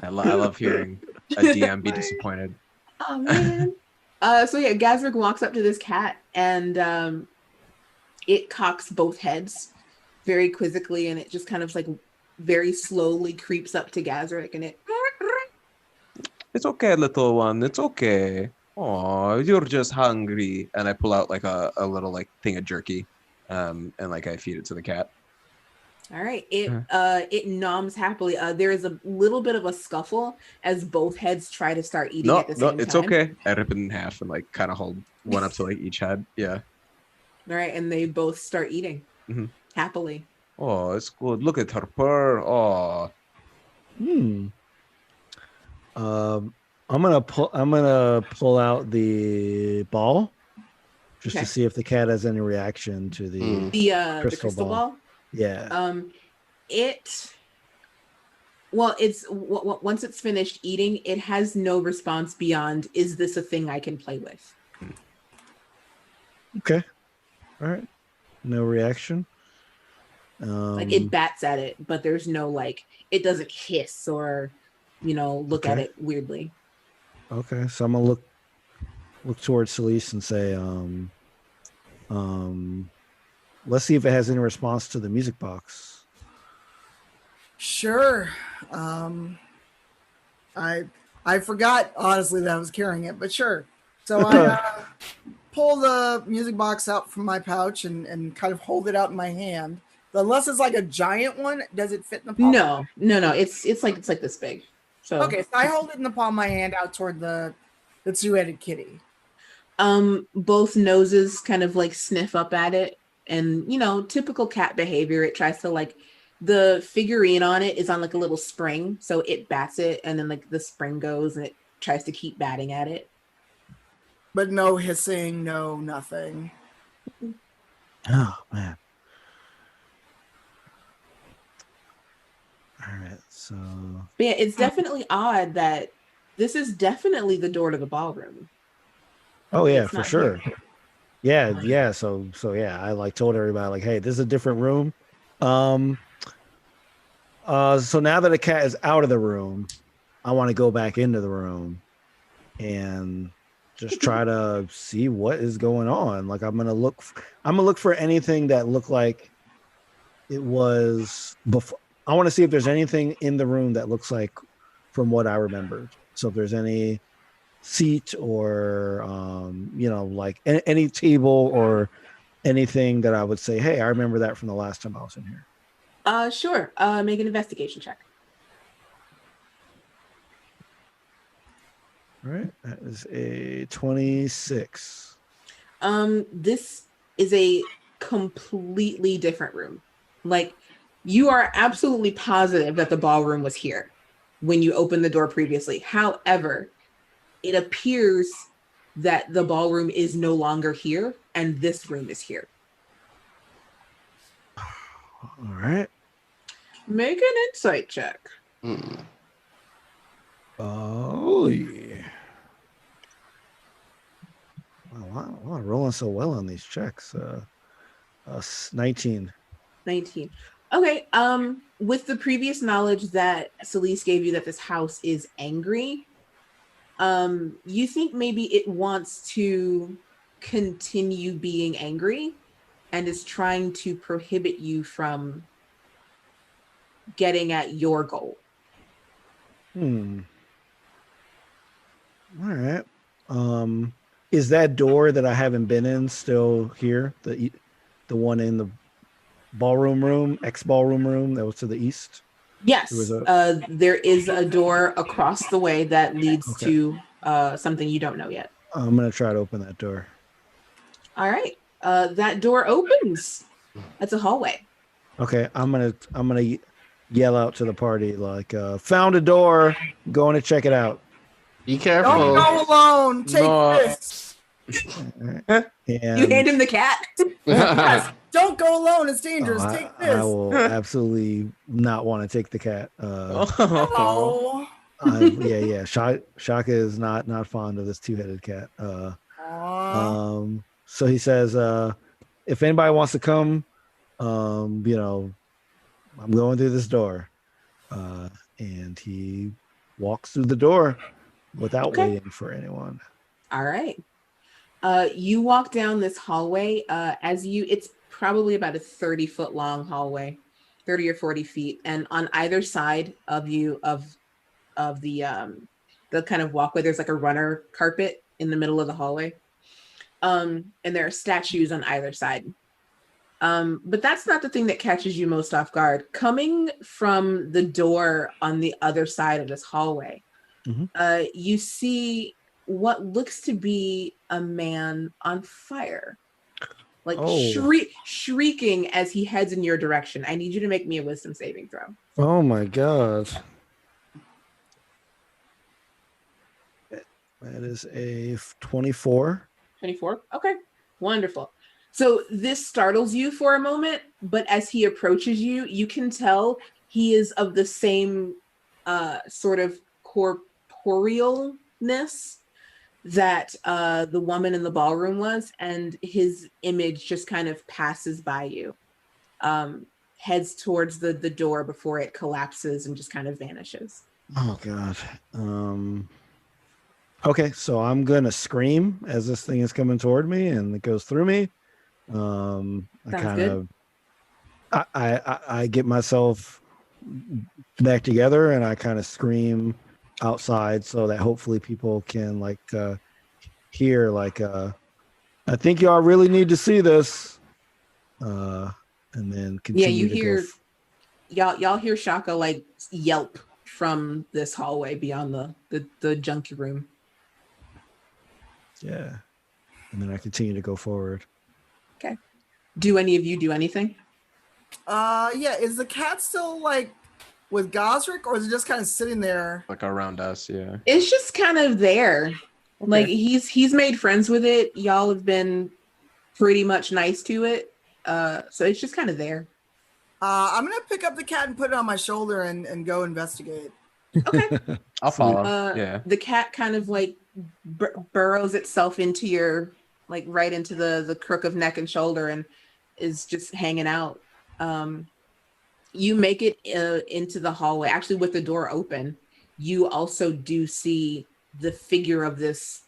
I love hearing a DM be disappointed. Oh man. So yeah, Gazrick walks up to this cat and it cocks both heads very quizzically, and it just kind of like very slowly creeps up to Gazrick, and it It's okay, little one. It's okay. Oh, you're just hungry. And I pull out like a little like thing of jerky, and like I feed it to the cat. all right. It noms happily. There is a little bit of a scuffle as both heads try to start eating at the same time. It's okay. I rip it in half and like kind of hold one up to like each head. Yeah. All right, and they both start eating happily. Oh, it's good. Look at her purr. Oh. I'm gonna pull out the ball just to see if the cat has any reaction to the crystal ball. Yeah. Once it's finished eating, it has no response beyond, is this a thing I can play with? Okay. All right. No reaction. Like it bats at it, but there's no like, it doesn't hiss or, look at it weirdly. Okay. So I'm gonna look towards Celeste and say, let's see if it has any response to the music box. Sure. I forgot honestly that I was carrying it, but sure. So I pull the music box out from my pouch and kind of hold it out in my hand. Unless it's like a giant one, does it fit in the palm? No. It's like this big. So okay, so I hold it in the palm of my hand out toward the two-headed kitty. Both noses kind of like sniff up at it, and typical cat behavior. It tries to like, the figurine on it is on like a little spring, so it bats it, and then like the spring goes and it tries to keep batting at it. But no hissing, no nothing. Oh man. All right, so. But yeah, it's definitely odd that this is definitely the door to the ballroom. Oh yeah, for sure. Yeah. So yeah, I like told everybody like, hey, this is a different room. So now that the cat is out of the room, I want to go back into the room and just try to see what is going on. Like I'm gonna look for anything that looked like it was before. I want to see if there's anything in the room that looks like from what I remembered. So if there's any seat or like any table or anything that I would say, hey, I remember that from the last time I was in here. Sure. Make an investigation check. All right, that is a 26. This is a completely different room. Like, you are absolutely positive that the ballroom was here when you opened the door previously. However, it appears that the ballroom is no longer here and this room is here. All right. Make an insight check. Oh yeah. Wow, rolling so well on these checks. 19. 19. Okay. With the previous knowledge that Celeste gave you that this house is angry, you think maybe it wants to continue being angry and is trying to prohibit you from getting at your goal. All right. Is that door that I haven't been in still here? The one in the ballroom room, ex-ballroom room that was to the east? Yes. There is a door across the way that leads to something you don't know yet. I'm gonna try to open that door. All right. That door opens. That's a hallway. Okay, I'm gonna yell out to the party like, found a door, going to check it out. Be careful. Don't go alone. Take this. And you hand him the cat. Yes, don't go alone. It's dangerous. Take this. I will absolutely not want to take the cat. Hello. Yeah. Shaka is not fond of this two-headed cat. So he says, if anybody wants to come You know, I'm going through this door. And he walks through the door without Okay. waiting for anyone. All right. You walk down this hallway. It's probably about a 30-foot long hallway, 30 or 40 feet. And on either side of you of the kind of walkway, there's like a runner carpet in the middle of the hallway. And there are statues on either side. But that's not the thing that catches you most off guard. Coming from the door on the other side of this hallway, you see what looks to be a man on fire, like shrieking as he heads in your direction. I need you to make me a wisdom saving throw. Oh my god. That is a 24. 24? Okay, wonderful. So this startles you for a moment, but as he approaches you, you can tell he is of the same sort of corporealness that the woman in the ballroom was, and his image just kind of passes by you, heads towards the door before it collapses and just kind of vanishes. Oh god. Okay, so I'm gonna scream as this thing is coming toward me and it goes through me. I get myself back together and I kind of scream outside so that hopefully people can hear I think y'all really need to see this. And then continue. Yeah, you hear y'all hear Shaka yelp from this hallway beyond the junkie room. Yeah. And then I continue to go forward. Okay. Do any of you do anything? Yeah. Is the cat still with Gosrick, or is it just kind of sitting there? Like around us, yeah. It's just kind of there. Okay. He's made friends with it. Y'all have been pretty much nice to it. So it's just kind of there. I'm gonna pick up the cat and put it on my shoulder and go investigate. Okay. I'll follow. Yeah. The cat kind of burrows itself into your right into the crook of neck and shoulder and is just hanging out. You make it into the hallway, actually with the door open. You also do see the figure of this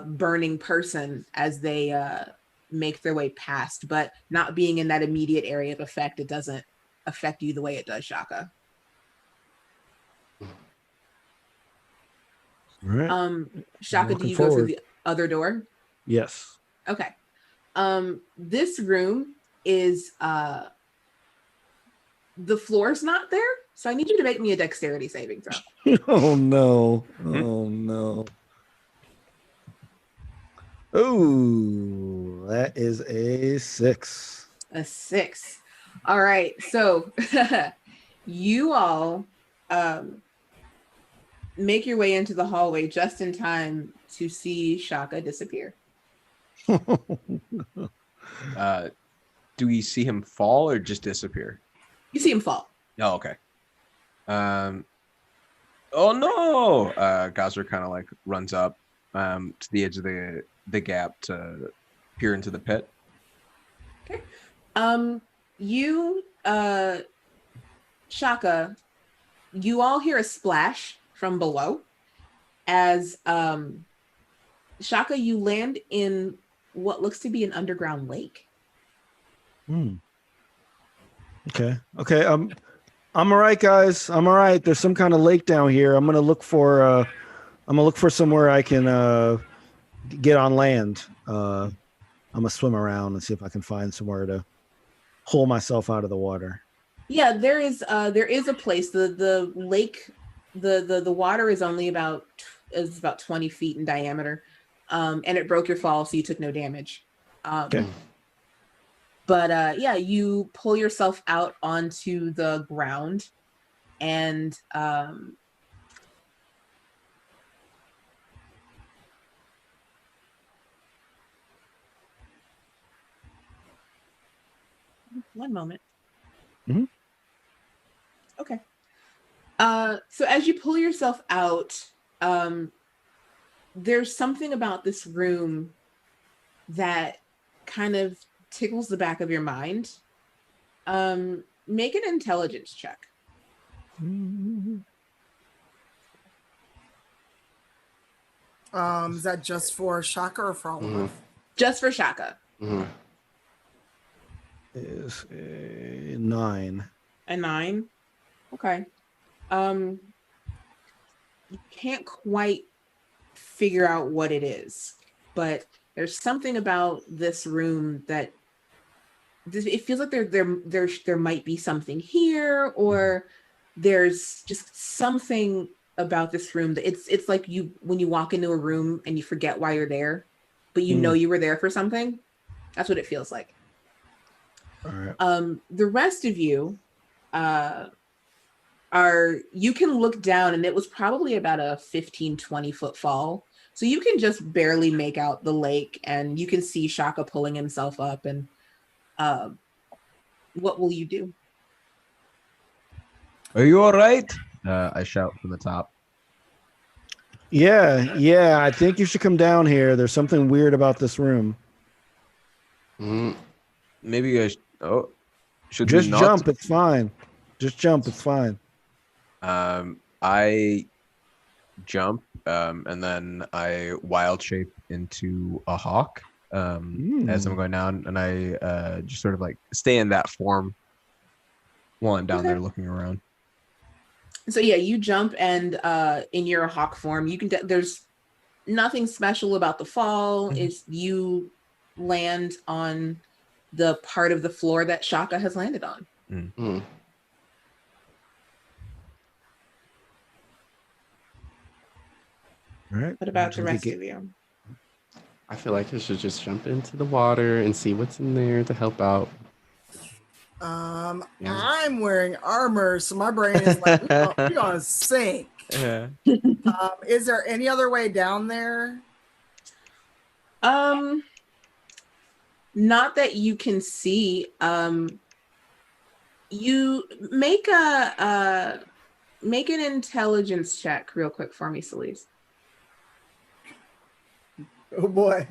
burning person as they make their way past, but not being in that immediate area of effect, it doesn't affect you the way it does Shaka. All right. Shaka, do you go through the other door? Yes. Okay. This room is the floor's not there, so I need you to make me a dexterity saving throw. Oh no. Oh no. Oh, that is a 6. A 6. All right. So you all make your way into the hallway just in time to see Shaka disappear. Do we see him fall or just disappear? You see him fall. Oh, okay. Oh no! Gosler kind of runs up to the edge of the gap to peer into the pit. Okay. You Shaka, you all hear a splash from below as Shaka, you land in what looks to be an underground lake. Okay. I'm all right, guys. I'm all right. There's some kind of lake down here. I'm gonna look for somewhere I can get on land. I'm gonna swim around and see if I can find somewhere to pull myself out of the water. Yeah, there is a place. The lake, the water is only about 20 feet in diameter, and it broke your fall, so you took no damage. Okay. But yeah, you pull yourself out onto the ground, and one moment. Mm-hmm. Okay. So as you pull yourself out, there's something about this room that kind of tickles the back of your mind. Make an intelligence check. Is that just for Shaka or for all of us? Just for Shaka. Is a 9. A 9. Okay. You can't quite figure out what it is, but there's something about this room that it feels like there might be something here, or there's just something about this room that it's like you when you walk into a room and you forget why you're there, but you know you were there for something. That's what it feels like. All right. The rest of you you can look down, and it was probably about a 15-20 foot fall, so you can just barely make out the lake, and you can see Shaka pulling himself up. And what will you do? Are you all right? I shout from the top. Yeah, I think you should come down here. There's something weird about this room. Maybe you guys. Oh, should Just we not? jump. It's fine. Just jump. It's fine. I jump, and then I wild shape into a hawk as I'm going down, and I just sort of like stay in that form while I'm down there looking around. So yeah, you jump, and in your hawk form, you can. There's nothing special about the fall. Is you land on the part of the floor that Shaka has landed on. All right. What about the rest of you? I feel like I should just jump into the water and see what's in there to help out. I'm wearing armor, so my brain is like, we're gonna sink. Yeah. Is there any other way down there? Not that you can see. You make an intelligence check real quick for me, Celise. Oh boy.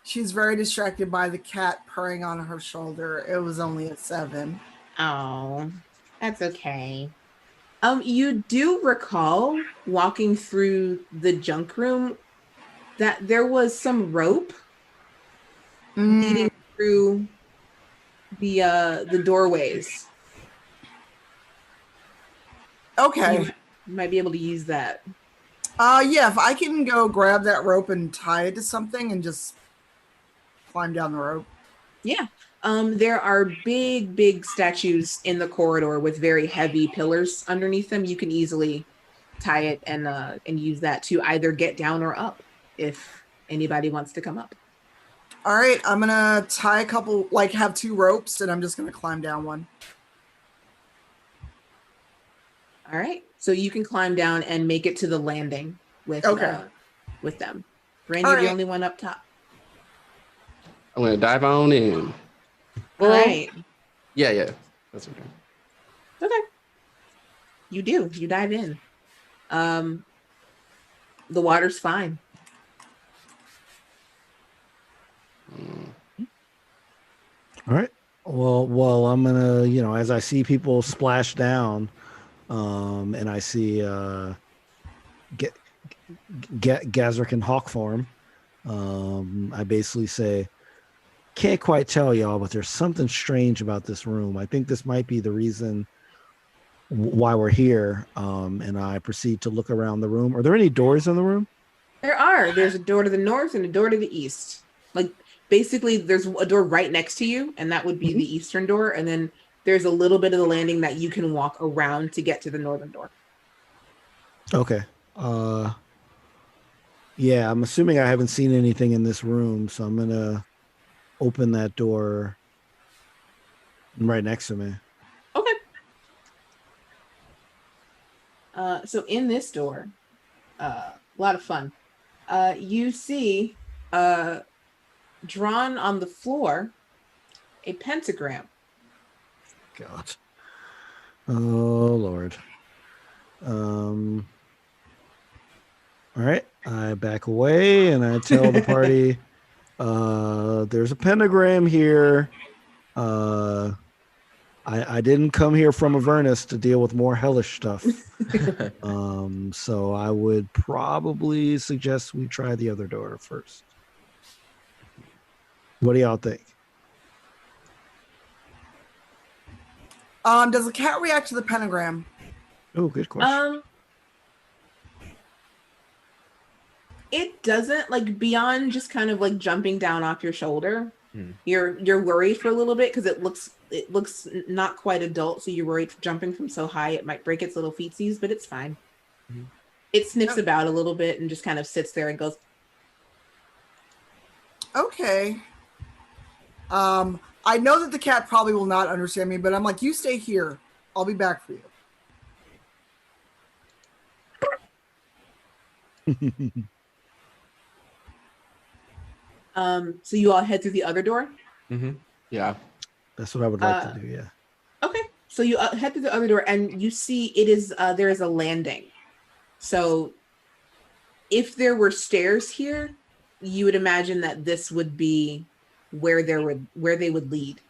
She's very distracted by the cat purring on her shoulder. It was only a 7. Oh, that's okay. You do recall walking through the junk room that there was some rope leading through the doorways. Okay. You might be able to use that. Yeah, if I can go grab that rope and tie it to something and just climb down the rope. Yeah. There are big statues in the corridor with very heavy pillars underneath them. You can easily tie it and use that to either get down or up if anybody wants to come up. All right, I'm gonna tie a couple, like have 2 ropes, and I'm just gonna climb down one. All right, so you can climb down and make it to the landing with them. Randy, you're the only one up top. I'm gonna dive on in. All right. Yeah, that's okay. Okay. You do. You dive in. The water's fine. All right. Well, I'm gonna, as I see people splash down, and I see Gazrick in hawk form, I basically say, can't quite tell y'all, but there's something strange about this room. I think this might be the reason why we're here. And I proceed to look around the room. Are there any doors in the room? There are. There's a door to the north and a door to the east. Like, basically, there's a door right next to you, and that would be the eastern door. And then there's a little bit of the landing that you can walk around to get to the northern door. Okay. Yeah, I'm assuming I haven't seen anything in this room, so I'm gonna open that door right next to me. Okay. So in this door, a lot of fun. You see drawn on the floor a pentagram. God. Oh Lord. All right, I back away and I tell the party, There's a pentagram here. I didn't come here from Avernus to deal with more hellish stuff. So I would probably suggest we try the other door first. What do y'all think? Does the cat react to the pentagram? Oh, good question. It doesn't, like, beyond just kind of like jumping down off your shoulder. Hmm. You're worried for a little bit because it looks not quite adult, so you're worried jumping from so high it might break its little feetsies, but it's fine. Mhm. It sniffs about a little bit and just kind of sits there and goes, Okay. I know that the cat probably will not understand me, but I'm like, you stay here. I'll be back for you. so you all head through the other door. Mm-hmm. Yeah. That's what I would like to do. Yeah. Okay, so you head through the other door and you see it is there is a landing. So if there were stairs here, you would imagine that this would be where they would lead.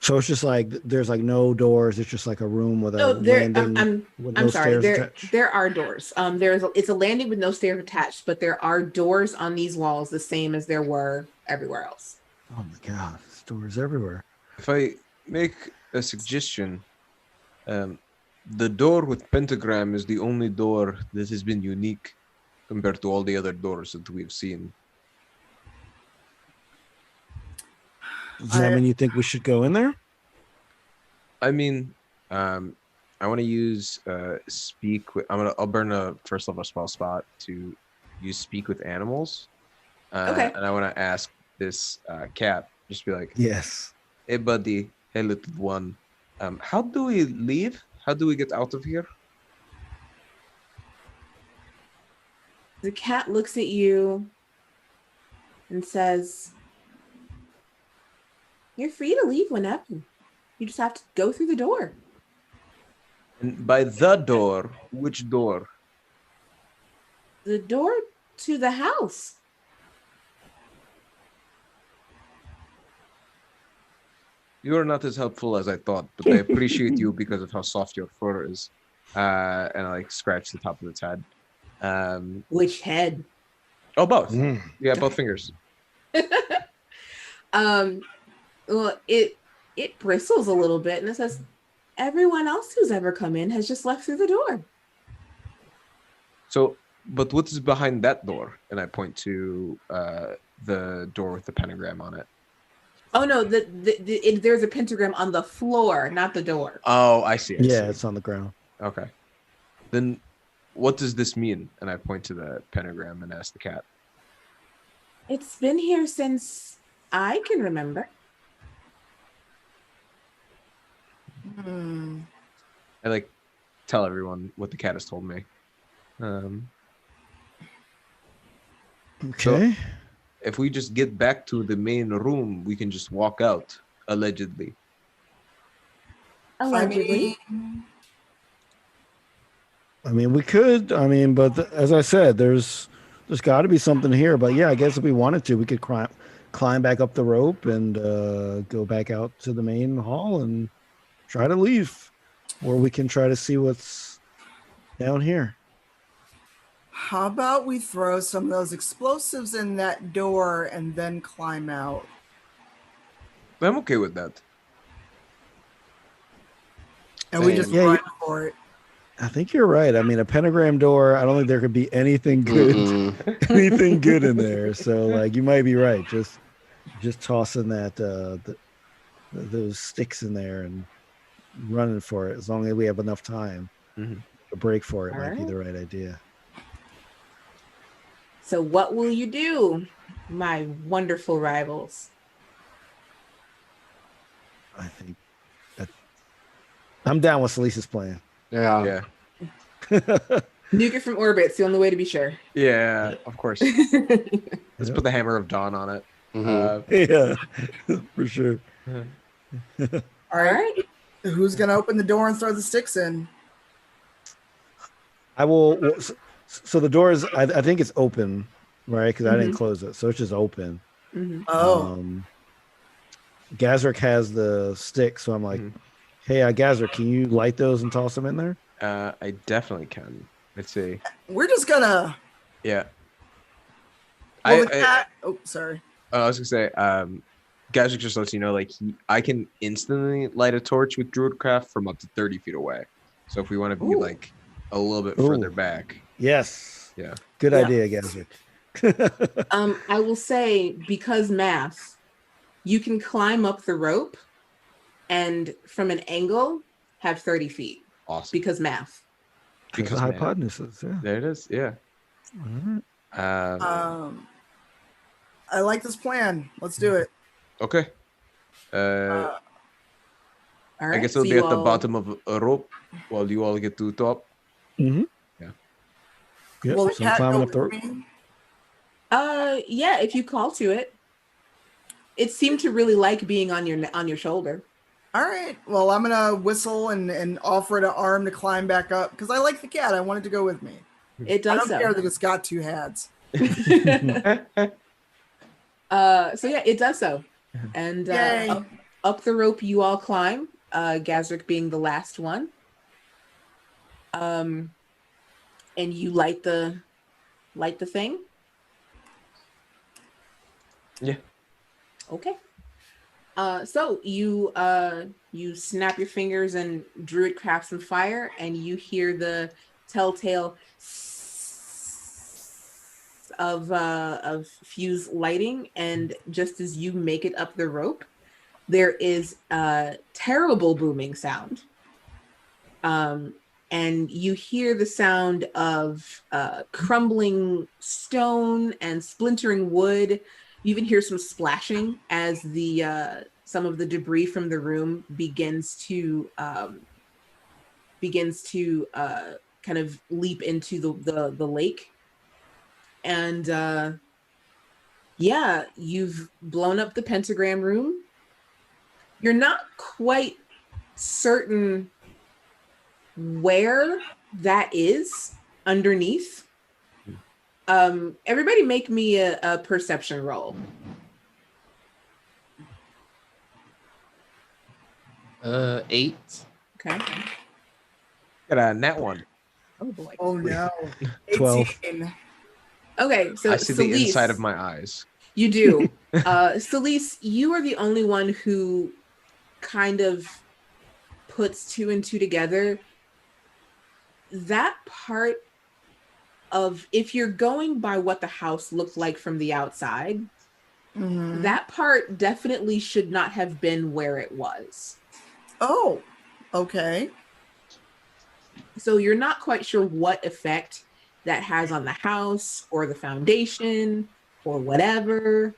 So it's just like there's like no doors. It's just like a room with a No, there. landing. With I'm no sorry. stairs attached. There are doors. It's a landing with no stairs attached, but there are doors on these walls, the same as there were everywhere else. Oh my god, there's doors everywhere. If I make a suggestion, the door with pentagram is the only door that has been unique compared to all the other doors that we've seen. Does that mean you think we should go in there? I mean, I want to use speak with. I'll burn a first level spell spot to use speak with animals. Okay. And I want to ask this cat, just be like, Yes. "Hey, buddy, hey, little one, how do we leave? How do we get out of here?" The cat looks at you and says, "You're free to leave whenever. You just have to go through the door." And by the door, which door? The door to the house. You are not as helpful as I thought, but I appreciate you because of how soft your fur is. And I like scratch the top of its head. Which head? Oh, both. Mm. Yeah, both fingers. Well, it bristles a little bit and it says, "Everyone else who's ever come in has just left through the door." So, but what is behind that door? And I point to the door with the pentagram on it. Oh no, there's a pentagram on the floor, not the door. Oh, I see. Yeah, it's on the ground. Okay. Then what does this mean? And I point to the pentagram and ask the cat. It's been here since I can remember. I like tell everyone what the cat has told me. Okay. If we just get back to the main room, we can just walk out, allegedly. Allegedly. I mean, we could. I mean, but as I said, there's got to be something here. But yeah, I guess if we wanted to, we could climb back up the rope and go back out to the main hall and try to leave, or we can try to see what's down here. How about we throw some of those explosives in that door and then climb out? I'm okay with that. And we just Yeah, run for it. I think you're right. I mean, a pentagram door, I don't think there could be anything good, anything good in there. So, like, you might be right. Just tossing that those sticks in there and running for it. As long as we have enough time, a break for it might be the right idea. So what will you do, my wonderful rivals? I think I'm down with Salisa's plan. Yeah. Nuke it from orbit. It's the only way to be sure. Yeah, of course. Let's put the hammer of dawn on it. Yeah, for sure. All right. Who's going to open the door and throw the sticks in? I will. So the door is, I think it's open, right? Because I didn't Mhm. close it, so it's just open. Mhm. Oh, Gazrick has the stick, so I'm like, Mhm. hey, Gazrick, can you light those and toss them in there? I definitely can. Let's see. we're just gonna. Yeah. Well, the cat. Oh, sorry. I was gonna say, Gajic just lets you know, like I can instantly light a torch with Druidcraft from up to 30 feet away. So if we want to be Ooh. like a little bit Ooh. further back, Yes. yeah. Good Yeah. idea, Gazrick. I will say, because math, you can climb up the rope and from an angle have 30 feet Awesome. because math. Because the man, hypotenuse, yeah. there it is. Yeah. All right. I like this plan. Let's do it. Okay. Uh, All I right. guess so it'll be you at the all- bottom of a rope while you all get to the top. Mm-hmm. Yeah. Yep. will the So I'm cat climbing go up the with rope. me? Yeah, if you call to it. It seemed to really like being on your shoulder. All right. Well, I'm gonna whistle and offer it an arm to climb back up because I like the cat. I want it to go with me. It I does don't care so. that it's got two hats. So yeah, it does so. And Yay. up the rope you all climb, Gazrick being the last one. And you light the thing. Yeah. Okay. So you snap your fingers and Druid crafts some fire, and you hear the telltale of fuse lighting, and just as you make it up the rope, there is a terrible booming sound. And you hear the sound of crumbling stone and splintering wood. You even hear some splashing as the some of the debris from the room begins to kind of leap into the lake. And yeah, you've blown up the pentagram room. You're not quite certain where that is underneath. Everybody make me a perception roll. 8. Okay. Got a nat one. Oh boy. Oh no. 12. 18. Okay, so I see the Celise, inside of my eyes. You do. Celise, you are the only one who kind of puts two and two together. That part of, if you're going by what the house looked like from the outside, Mhm. that part definitely should not have been where it was. Oh, okay. So you're not quite sure what effect that has on the house or the foundation or whatever,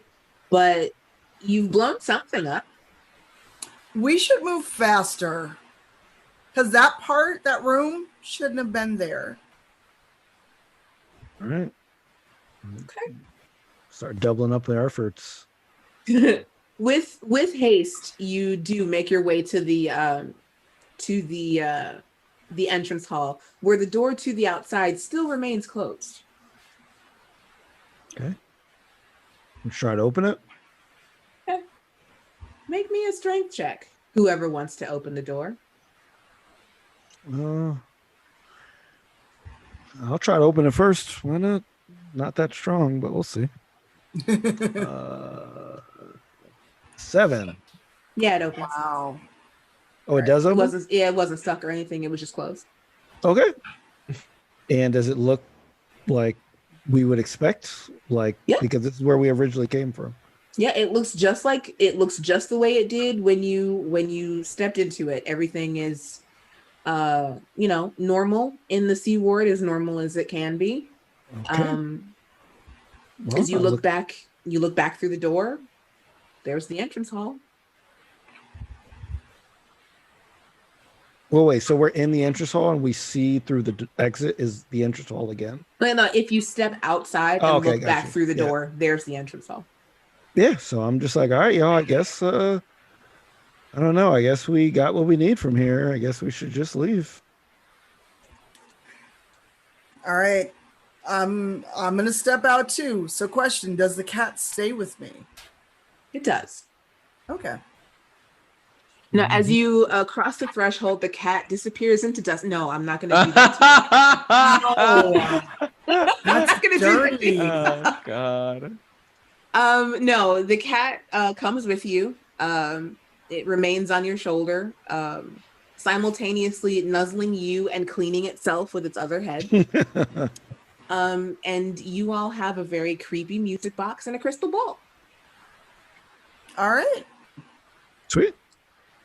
but you've blown something up. We should move faster. Because that part, that room, shouldn't have been there. All right. Okay. Start doubling up their efforts. With haste, you do make your way to the entrance hall, where the door to the outside still remains closed. Okay. I'm trying to open it. Okay. Make me a strength check. Whoever wants to open the door. I'll try to open it first. Why not? Not that strong, but we'll see. 7. Yeah, it opens. Wow. Oh, it does It open? it wasn't stuck or anything. It was just closed. Okay. And does it look like we would expect? Like, Yeah. because this is where we originally came from. Yeah, it looks just the way it did when you stepped into it. Everything is normal in the C ward, as normal as it can be. Okay. As you look back through the door, there's the entrance hall. Well, wait. So we're in the entrance hall, and we see through the exit is the entrance hall again. But no, if you step outside and Okay, look back gotcha. through the Yeah. door, there's the entrance hall. Yeah. So I'm just like, all right, y'all. I guess. I don't know. I guess we got what we need from here. I guess we should just leave. All right. I'm gonna step out too. So, question: does the cat stay with me? It does. Okay. Now, as you cross the threshold, the cat disappears into dust. No, I'm not going to do that. Oh, I'm that's not going to do that. dirty. Oh God. No, the cat comes with you. It remains on your shoulder, simultaneously nuzzling you and cleaning itself with its other head. And you all have a very creepy music box and a crystal ball. All right. Sweet.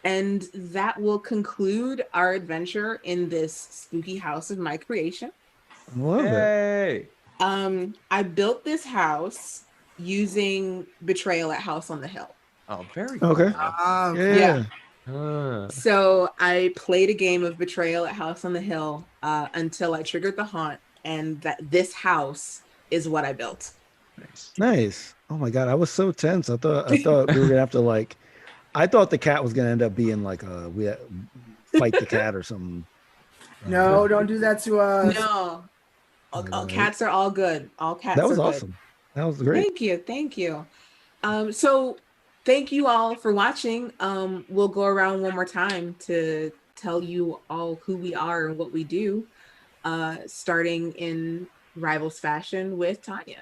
And that will conclude our adventure in this spooky house of my creation. Love it. Hey. I built this house using Betrayal at House on the Hill. Oh, very Okay. cool. Yeah. So I played a game of Betrayal at House on the Hill until I triggered the haunt, and that this house is what I built. Nice. Oh my God, I was so tense. I thought we were gonna have to I thought the cat was gonna end up being fight the cat or something. No, don't do that to us. No, all cats are all good. All cats. That was are awesome. Good. That was great. Thank you. So thank you all for watching. We'll go around one more time to tell you all who we are and what we do, starting in Rivals fashion with Tanya.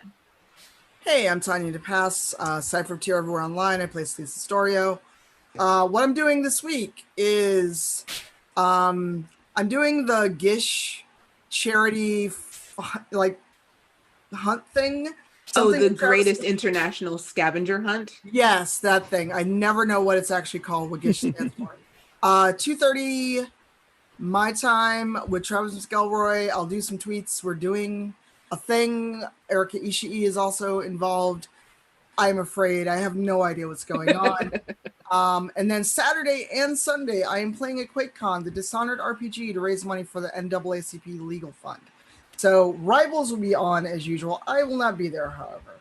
Hey, I'm Tanya DePass, Cypher Tier everywhere online. I play Sleaze Astorio. What I'm doing this week is I'm doing the Gish charity hunt thing. The greatest international scavenger hunt. Yes, that thing. I never know what it's actually called, what Gish stands for. 2:30 my time with Travis McElroy. I'll do some tweets. We're doing a thing. Erika Ishii is also involved. I'm afraid. I have no idea what's going on. And then Saturday and Sunday, I am playing at QuakeCon, the Dishonored RPG, to raise money for the NAACP Legal Fund. So Rivals will be on as usual. I will not be there, however.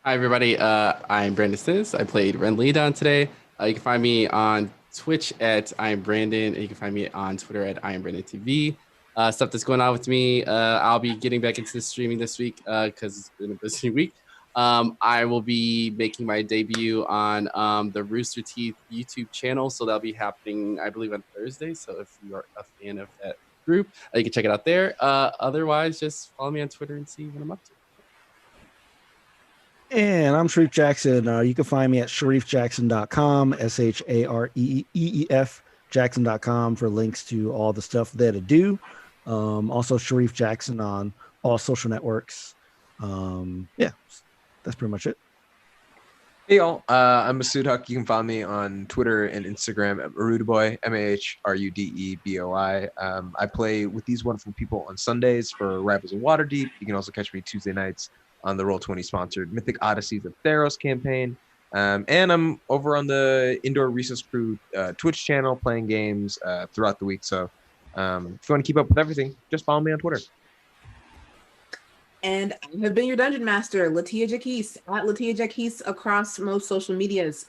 Hi, everybody. I'm Brandon Stinnes. I played Ren Leadon today. You can find me on Twitch at I am Brandon, and you can find me on Twitter at I am Brandon TV. Stuff that's going on with me. I'll be getting back into streaming this week because it's been a busy week. I will be making my debut on the Rooster Teeth YouTube channel, so that'll be happening, I believe, on Thursday. So if you are a fan of that group, you can check it out there. Otherwise, just follow me on Twitter and see what I'm up to. And I'm Sharif Jackson. You can find me at sharifjackson.com, SHAREEF Jackson.com for links to all the stuff that I do. Also Sharif Jackson on all social networks. Yeah, that's pretty much it. Hey y'all, I'm Masood Huck. You can find me on Twitter and Instagram at Marudeboy, MAHRUDEBOI. I play with these wonderful people on Sundays for Rivals of Waterdeep. You can also catch me Tuesday nights on the Roll20 sponsored Mythic Odysseys of Theros campaign. And I'm over on the Indoor Recess Crew Twitch channel playing games throughout the week. So if you want to keep up with everything, just follow me on Twitter. And I have been your dungeon master, Latia Jaquise, at Latia Jaquise across most social medias.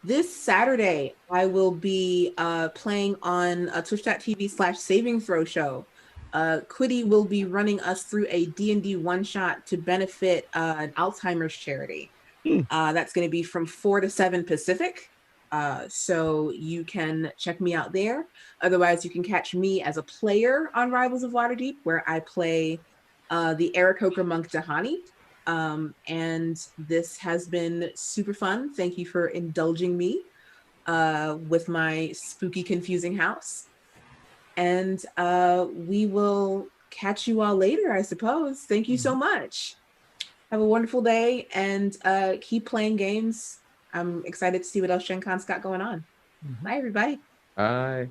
This Saturday, I will be playing on twitch.tv/Saving Throw Show. Quiddy will be running us through a D&D one-shot to benefit an Alzheimer's charity. That's going to be from 4 to 7 Pacific. So you can check me out there. Otherwise, you can catch me as a player on Rivals of Waterdeep, where I play the Aarakocra monk Dahani. And this has been super fun. Thank you for indulging me with my spooky, confusing house. And we will catch you all later, I suppose. Thank you so much. Have a wonderful day and keep playing games. I'm excited to see what else Gen Con's got going on. Bye, everybody. Bye.